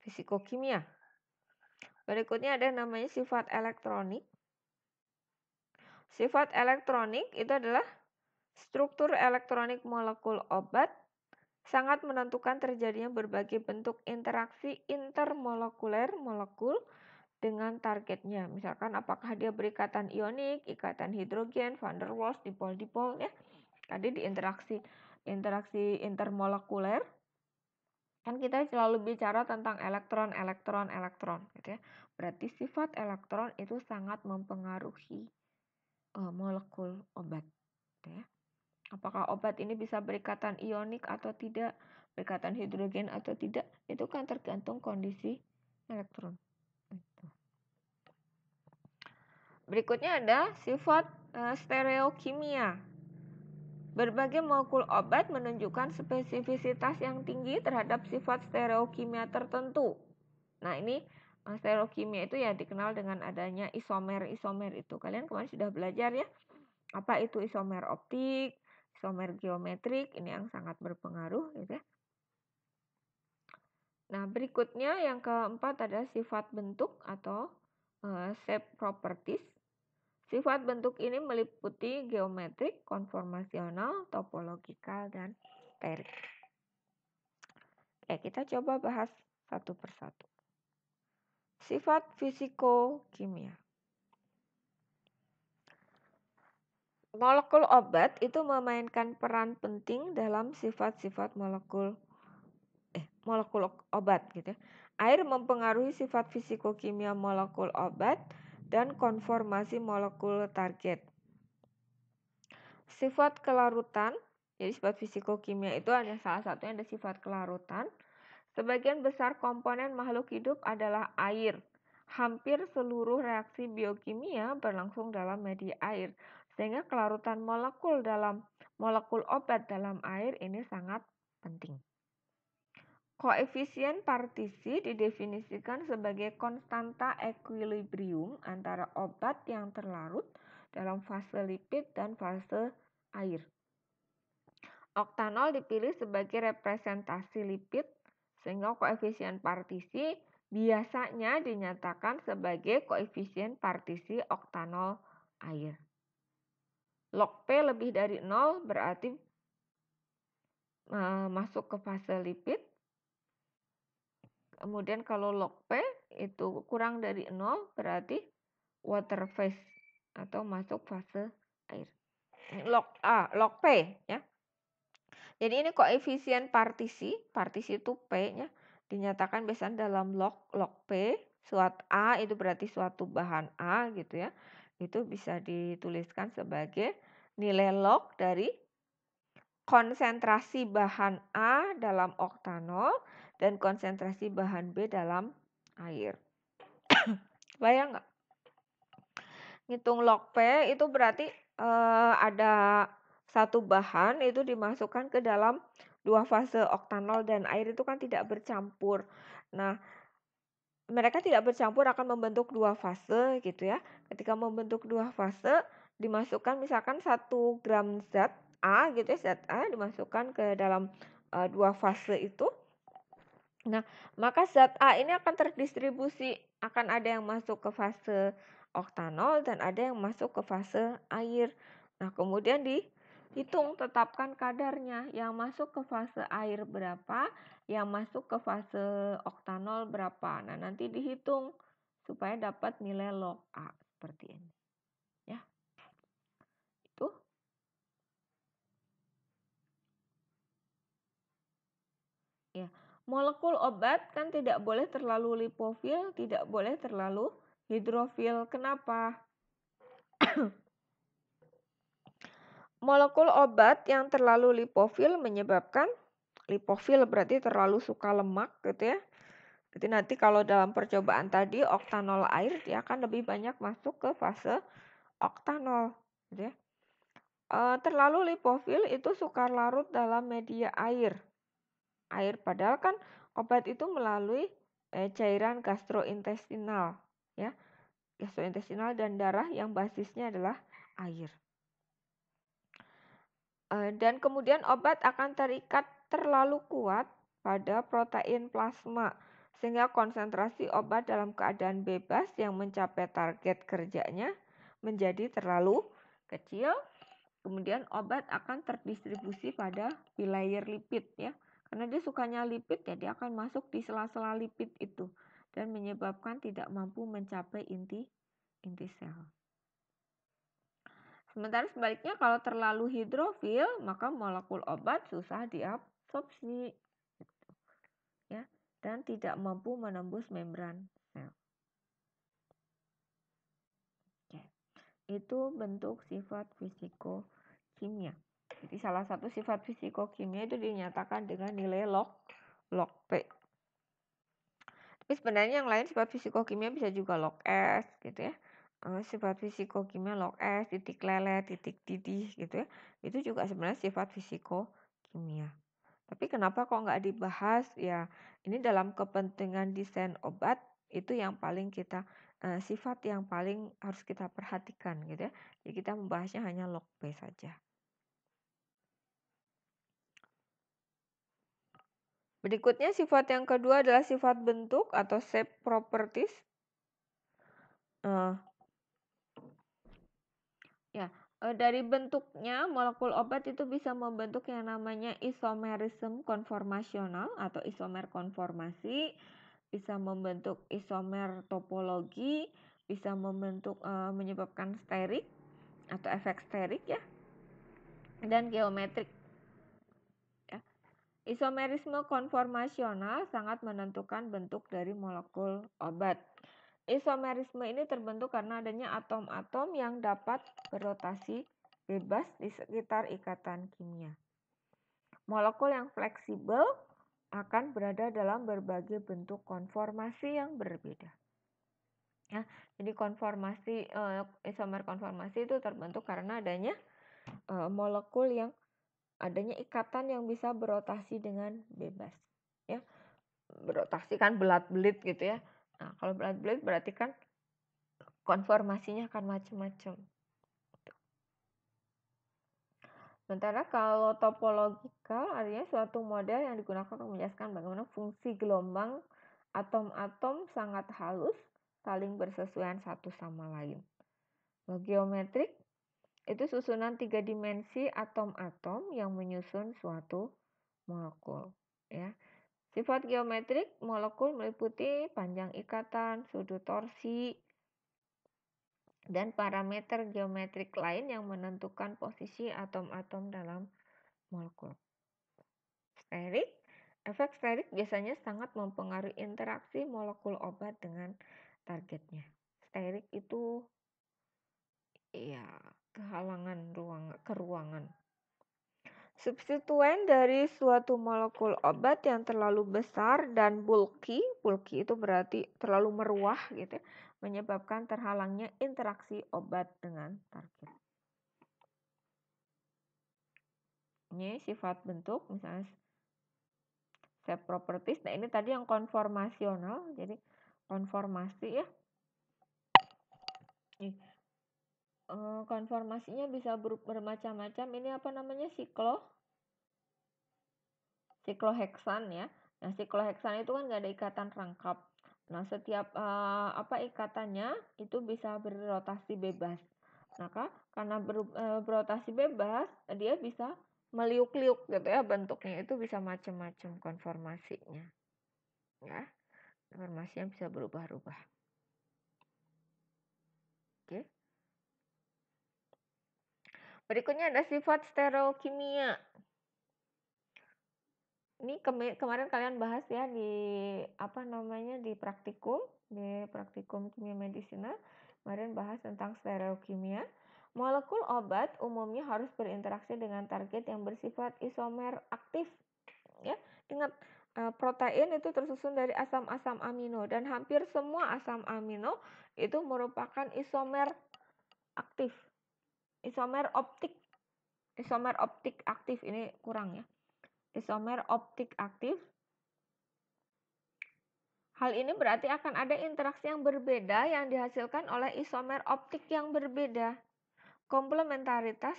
fisikokimia. Berikutnya ada namanya sifat elektronik. Sifat elektronik itu adalah struktur elektronik molekul obat sangat menentukan terjadinya berbagai bentuk interaksi intermolekuler molekul dengan targetnya. Misalkan apakah dia berikatan ionik, ikatan hidrogen, van der Waals, dipol-dipol ya. Tadi di interaksi intermolekuler kan kita selalu bicara tentang elektron gitu ya. Berarti sifat elektron itu sangat mempengaruhi molekul obat gitu ya. Apakah obat ini bisa berikatan ionik atau tidak, berikatan hidrogen atau tidak, itu kan tergantung kondisi elektron. Berikutnya ada sifat stereokimia. Berbagai molekul obat menunjukkan spesifisitas yang tinggi terhadap sifat stereokimia tertentu. Nah, ini stereokimia itu ya dikenal dengan adanya isomer-isomer itu. Kalian kemarin sudah belajar ya. Apa itu isomer optik, isomer geometrik, ini yang sangat berpengaruh gitu ya. Nah, berikutnya yang keempat adalah sifat bentuk atau shape properties. Sifat bentuk ini meliputi geometrik, konformasional, topologikal, dan terik. Kita coba bahas satu persatu. Sifat fisiko-kimia. Molekul obat itu memainkan peran penting dalam sifat-sifat molekul obat gitu ya. Air mempengaruhi sifat fisiko-kimia molekul obat dan konformasi molekul target. Sifat kelarutan, jadi sifat fisiko-kimia itu hanya salah satunya ada sifat kelarutan. Sebagian besar komponen makhluk hidup adalah air. Hampir seluruh reaksi biokimia berlangsung dalam media air, sehingga kelarutan molekul obat dalam air ini sangat penting. Koefisien partisi didefinisikan sebagai konstanta ekuilibrium antara obat yang terlarut dalam fase lipid dan fase air. Oktanol dipilih sebagai representasi lipid, sehingga koefisien partisi biasanya dinyatakan sebagai koefisien partisi oktanol air. Log P lebih dari 0 berarti masuk ke fase lipid. Kemudian kalau log P itu kurang dari 0 berarti water phase atau masuk fase air. Log P ya. Jadi ini koefisien partisi itu P-nya dinyatakan biasanya dalam log P, suat A itu berarti suatu bahan A gitu ya. Itu bisa dituliskan sebagai nilai log dari konsentrasi bahan A dalam oktanol dan konsentrasi bahan B dalam air. Bayang nggak? Ngitung log P itu berarti ada satu bahan itu dimasukkan ke dalam dua fase oktanol dan air itu kan tidak bercampur. Nah, mereka tidak bercampur akan membentuk dua fase gitu ya. Ketika membentuk dua fase, dimasukkan misalkan 1 gram zat A gitu ya, zat A dimasukkan ke dalam dua fase itu. Nah, maka zat A ini akan terdistribusi, akan ada yang masuk ke fase oktanol dan ada yang masuk ke fase air. Nah, kemudian dihitung, tetapkan kadarnya. Yang masuk ke fase air berapa, yang masuk ke fase oktanol berapa. Nah, nanti dihitung supaya dapat nilai log A seperti ini. Ya. Itu. Ya. Molekul obat kan tidak boleh terlalu lipofil, tidak boleh terlalu hidrofil. Kenapa? Molekul obat yang terlalu lipofil menyebabkan, lipofil berarti terlalu suka lemak gitu ya. Jadi nanti kalau dalam percobaan tadi oktanol air dia akan lebih banyak masuk ke fase oktanol gitu ya. Terlalu lipofil itu suka larut dalam media air. Padahal kan obat itu melalui cairan gastrointestinal ya. Gastrointestinal dan darah yang basisnya adalah air. Dan kemudian obat akan terikat terlalu kuat pada protein plasma sehingga konsentrasi obat dalam keadaan bebas yang mencapai target kerjanya menjadi terlalu kecil. Kemudian obat akan terdistribusi pada bilayer lipid ya. Karena dia sukanya lipid ya, dia akan masuk di sela-sela lipid itu dan menyebabkan tidak mampu mencapai inti sel. Sementara sebaliknya kalau terlalu hidrofil, maka molekul obat susah diabsorpsi ya, dan tidak mampu menembus membran sel. Oke. Itu bentuk sifat fisiko-kimia. Jadi salah satu sifat fisiko-kimia itu dinyatakan dengan nilai log P. Tapi sebenarnya yang lain sifat fisiko-kimia bisa juga log S gitu ya. Sifat fisiko-kimia log S, titik lele, titik didih gitu ya. Itu juga sebenarnya sifat fisiko-kimia. Tapi kenapa kok nggak dibahas? Ya, ini dalam kepentingan desain obat itu yang paling kita sifat yang paling harus kita perhatikan gitu ya. Jadi kita membahasnya hanya log P saja. Berikutnya sifat yang kedua adalah sifat bentuk atau shape properties. Ya, dari bentuknya molekul obat itu bisa membentuk yang namanya isomerisme konformasional atau isomer konformasi, bisa membentuk isomer topologi, bisa membentuk menyebabkan sterik atau efek sterik ya, dan geometrik. Ya. Isomerisme konformasional sangat menentukan bentuk dari molekul obat. Isomerisme ini terbentuk karena adanya atom-atom yang dapat berotasi bebas di sekitar ikatan kimia. Molekul yang fleksibel akan berada dalam berbagai bentuk konformasi yang berbeda. Ya, jadi isomer konformasi itu terbentuk karena adanya molekul yang adanya ikatan yang bisa berotasi dengan bebas. Ya, berotasi kan belat-belit gitu ya. Nah, kalau belat-belit berarti kan konformasinya akan macam-macam. Sementara kalau topologikal artinya suatu model yang digunakan untuk menjelaskan bagaimana fungsi gelombang atom-atom sangat halus saling bersesuaian satu sama lain. Kalau geometrik itu susunan 3 dimensi atom-atom yang menyusun suatu molekul. Ya. Sifat geometrik molekul meliputi panjang ikatan, sudut torsi, dan parameter geometrik lain yang menentukan posisi atom-atom dalam molekul. Sterik, efek sterik biasanya sangat mempengaruhi interaksi molekul obat dengan targetnya. Sterik itu ya kehalangan keruangan. Substituen dari suatu molekul obat yang terlalu besar dan bulky itu berarti terlalu meruah gitu, menyebabkan terhalangnya interaksi obat dengan target. Ini sifat bentuk, misalnya shape properties. Nah ini tadi yang konformasional, jadi konformasi ya. Konformasinya bisa bermacam-macam. Ini apa namanya sikloheksan ya. Nah sikloheksan itu kan nggak ada ikatan rangkap. Nah setiap ikatannya itu bisa berotasi bebas. Maka karena berotasi bebas dia bisa meliuk-liuk gitu ya, bentuknya itu bisa macam-macam konformasinya. Ya, konformasinya bisa berubah-ubah. Oke. Berikutnya ada sifat stereokimia. Ini kemarin kalian bahas ya di praktikum kimia medisina. Kemarin bahas tentang stereokimia. Molekul obat umumnya harus berinteraksi dengan target yang bersifat isomer aktif. Ya, ingat protein itu tersusun dari asam-asam amino dan hampir semua asam amino itu merupakan isomer aktif. Isomer optik aktif ini kurang ya. Isomer optik aktif. Hal ini berarti akan ada interaksi yang berbeda yang dihasilkan oleh isomer optik yang berbeda. Komplementaritas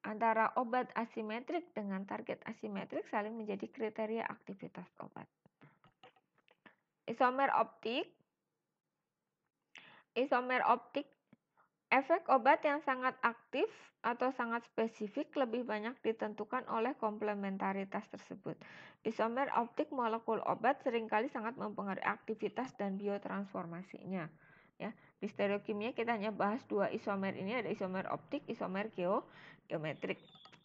antara obat asimetrik dengan target asimetrik saling menjadi kriteria aktivitas obat. Isomer optik, efek obat yang sangat aktif atau sangat spesifik lebih banyak ditentukan oleh komplementaritas tersebut. Isomer optik molekul obat seringkali sangat mempengaruhi aktivitas dan biotransformasinya. Ya, di stereokimia kita hanya bahas dua isomer ini, ada isomer optik, isomer geometrik.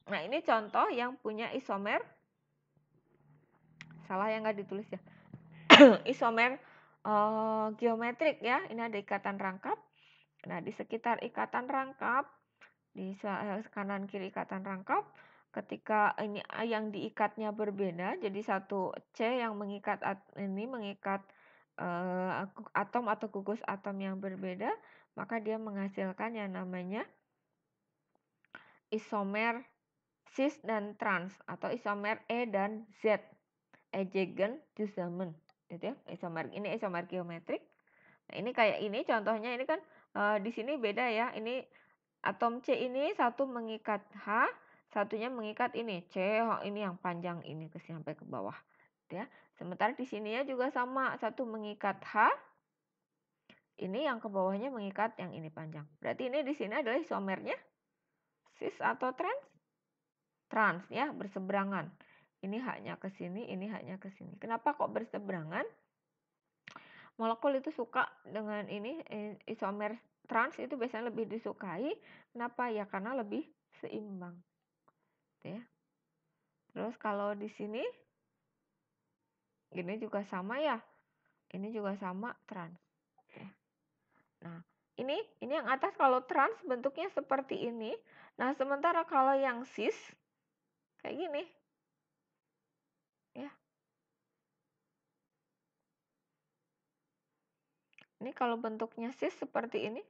Nah, ini contoh yang punya isomer, salah yang nggak ditulis ya, isomer geometrik ya, ini ada ikatan rangkap. Nah, di sekitar ikatan rangkap, di kanan kiri ikatan rangkap, ketika ini yang diikatnya berbeda, jadi satu C yang mengikat atom atau gugus atom yang berbeda, maka dia menghasilkan yang namanya isomer cis dan trans atau isomer E dan Z, Ejegen Zusammen, gitu ya. Ini isomer geometrik. Nah, ini kayak ini contohnya, ini kan di sini beda ya. Ini atom C ini satu mengikat H, satunya mengikat ini C, ini yang panjang ini sampai ke bawah, ya. Sementara di sininya juga sama, satu mengikat H, ini yang ke bawahnya mengikat yang ini panjang. Berarti ini di sini adalah isomernya cis atau trans? Trans ya, berseberangan. Ini haknya ke sini, ini haknya ke sini. Kenapa kok berseberangan? Molekul itu suka dengan ini, isomer trans itu biasanya lebih disukai. Kenapa? Ya karena lebih seimbang. Gitu ya. Terus kalau di sini ini juga sama ya. Ini juga sama trans. Oke. Nah, ini yang atas kalau trans bentuknya seperti ini. Nah, sementara kalau yang cis kayak gini. Ya. Ini kalau bentuknya cis seperti ini.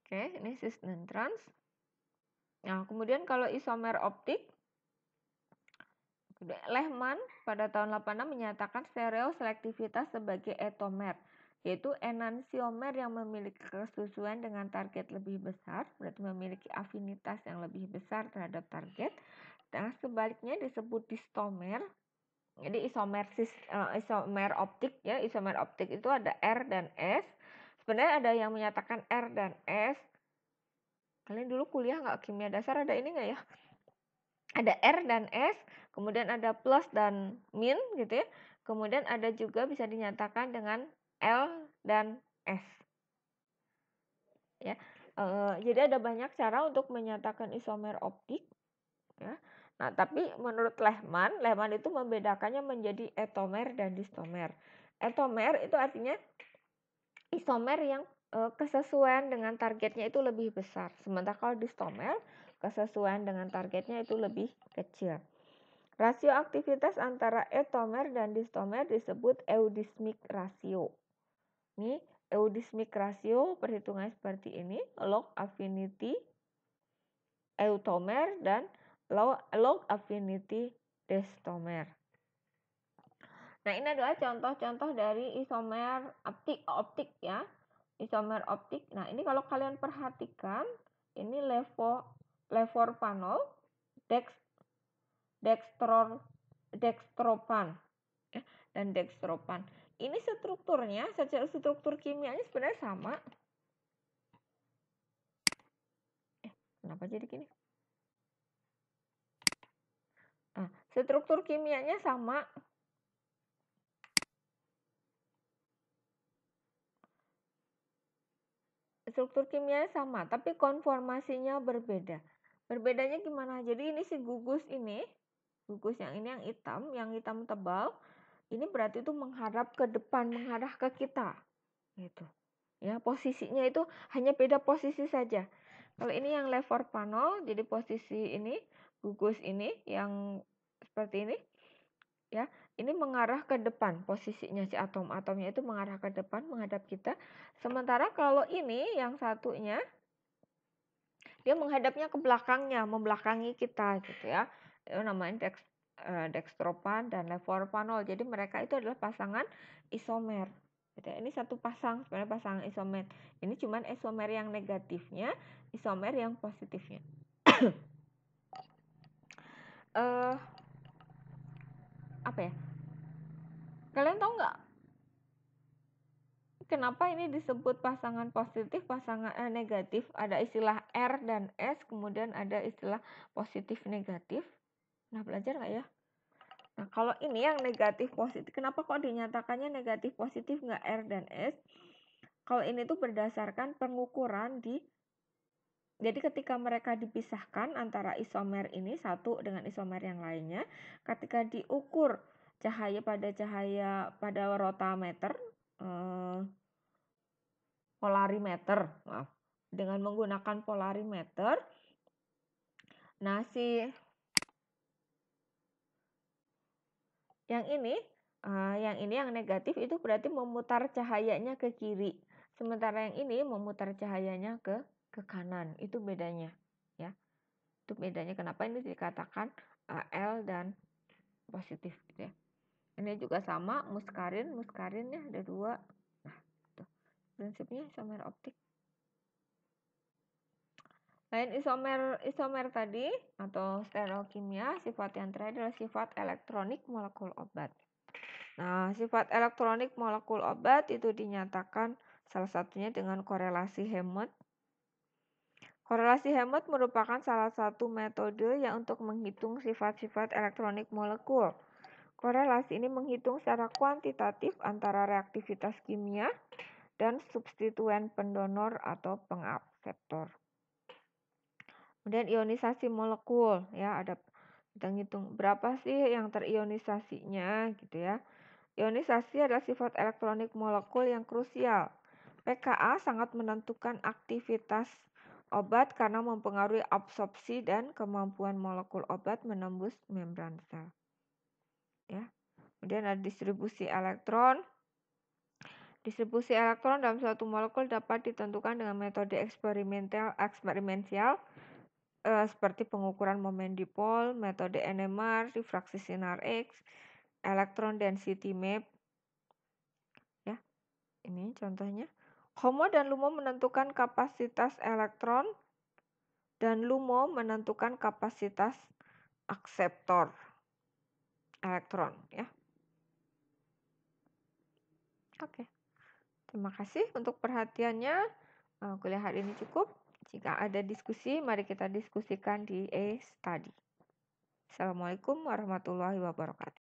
Oke, ini cis dan trans. Nah, kemudian kalau isomer optik, Lehman pada tahun 86 menyatakan stereoselektivitas sebagai etomer, yaitu enantiomer yang memiliki kesesuaian dengan target lebih besar, berarti memiliki afinitas yang lebih besar terhadap target. Nah, sebaliknya disebut distomer. Jadi isomer optik ya, isomer optik itu ada R dan S. Sebenarnya ada yang menyatakan R dan S. Kalian dulu kuliah nggak kimia dasar ada ini nggak ya? Ada R dan S, kemudian ada plus dan min gitu ya. Kemudian ada juga bisa dinyatakan dengan L dan S. Ya. Jadi ada banyak cara untuk menyatakan isomer optik. Ya. Nah, tapi menurut Lehman itu membedakannya menjadi etomer dan distomer. Etomer itu artinya isomer yang kesesuaian dengan targetnya itu lebih besar. Sementara kalau distomer, kesesuaian dengan targetnya itu lebih kecil. Rasio aktivitas antara etomer dan distomer disebut eudismic ratio. Ini eudismic ratio perhitungannya seperti ini, log affinity eutomer dan log affinity distomer. Nah, ini adalah contoh-contoh dari isomer optik ya. Isomer optik. Nah, ini kalau kalian perhatikan, ini levorpanol, dextropan ya, dan dextropan. Ini strukturnya, secara struktur kimianya sebenarnya sama. Kenapa jadi gini? Nah, struktur kimianya sama. Struktur kimianya sama, tapi konformasinya berbeda. Berbedanya gimana? Jadi ini si gugus yang ini yang hitam tebal, ini berarti itu menghadap ke depan, mengarah ke kita. Gitu. Ya, posisinya itu hanya beda posisi saja. Kalau ini yang levorpanol, jadi posisi ini, gugus ini yang seperti ini, ya, ini mengarah ke depan posisinya si atomnya itu mengarah ke depan menghadap kita. Sementara kalau ini yang satunya dia menghadapnya ke belakangnya, membelakangi kita gitu ya. Itu namanya dextropan dan levorpanol. Jadi mereka itu adalah pasangan isomer. Gitu ya. Ini satu pasang, sebenarnya pasangan isomer. Ini cuman isomer yang negatifnya, isomer yang positifnya. Apa ya? Kalian tahu nggak kenapa ini disebut pasangan positif, pasangan negatif? Ada istilah R dan S, kemudian ada istilah positif negatif. Nah, belajar nggak ya? Nah, kalau ini yang negatif positif, kenapa kok dinyatakannya negatif positif nggak R dan S? Kalau ini tuh berdasarkan pengukuran jadi ketika mereka dipisahkan antara isomer ini satu dengan isomer yang lainnya, ketika diukur cahaya pada rotameter, polarimeter, maaf, dengan menggunakan polarimeter, nah yang ini yang negatif itu berarti memutar cahayanya ke kiri. Sementara yang ini memutar cahayanya ke kanan. Itu bedanya, ya. Itu bedanya kenapa ini dikatakan L dan positif gitu ya. Ini juga sama muskarinnya ada dua. Nah, tuh. Prinsipnya isomer optik. Lain isomer tadi atau stereokimia, sifat yang terakhir adalah sifat elektronik molekul obat. Nah, sifat elektronik molekul obat itu dinyatakan salah satunya dengan korelasi Hammett. Korelasi Hammett merupakan salah satu metode yang untuk menghitung sifat-sifat elektronik molekul. Korelasi ini menghitung secara kuantitatif antara reaktivitas kimia dan substituen pendonor atau pengabsorptor. Kemudian ionisasi molekul, ya ada kita ngitung berapa sih yang terionisasinya gitu ya. Ionisasi adalah sifat elektronik molekul yang krusial. pKa sangat menentukan aktivitas obat karena mempengaruhi absorpsi dan kemampuan molekul obat menembus membran sel. Ya. Kemudian ada distribusi elektron. Distribusi elektron dalam suatu molekul dapat ditentukan dengan metode eksperimental seperti pengukuran momen dipol, metode NMR, difraksi sinar X, elektron density map. Ya, ini contohnya. HOMO dan LUMO menentukan kapasitas elektron dan LUMO menentukan kapasitas akseptor elektron. Ya, oke. Terima kasih untuk perhatiannya. Kuliah hari ini cukup. Jika ada diskusi, mari kita diskusikan di study. Assalamualaikum warahmatullahi wabarakatuh.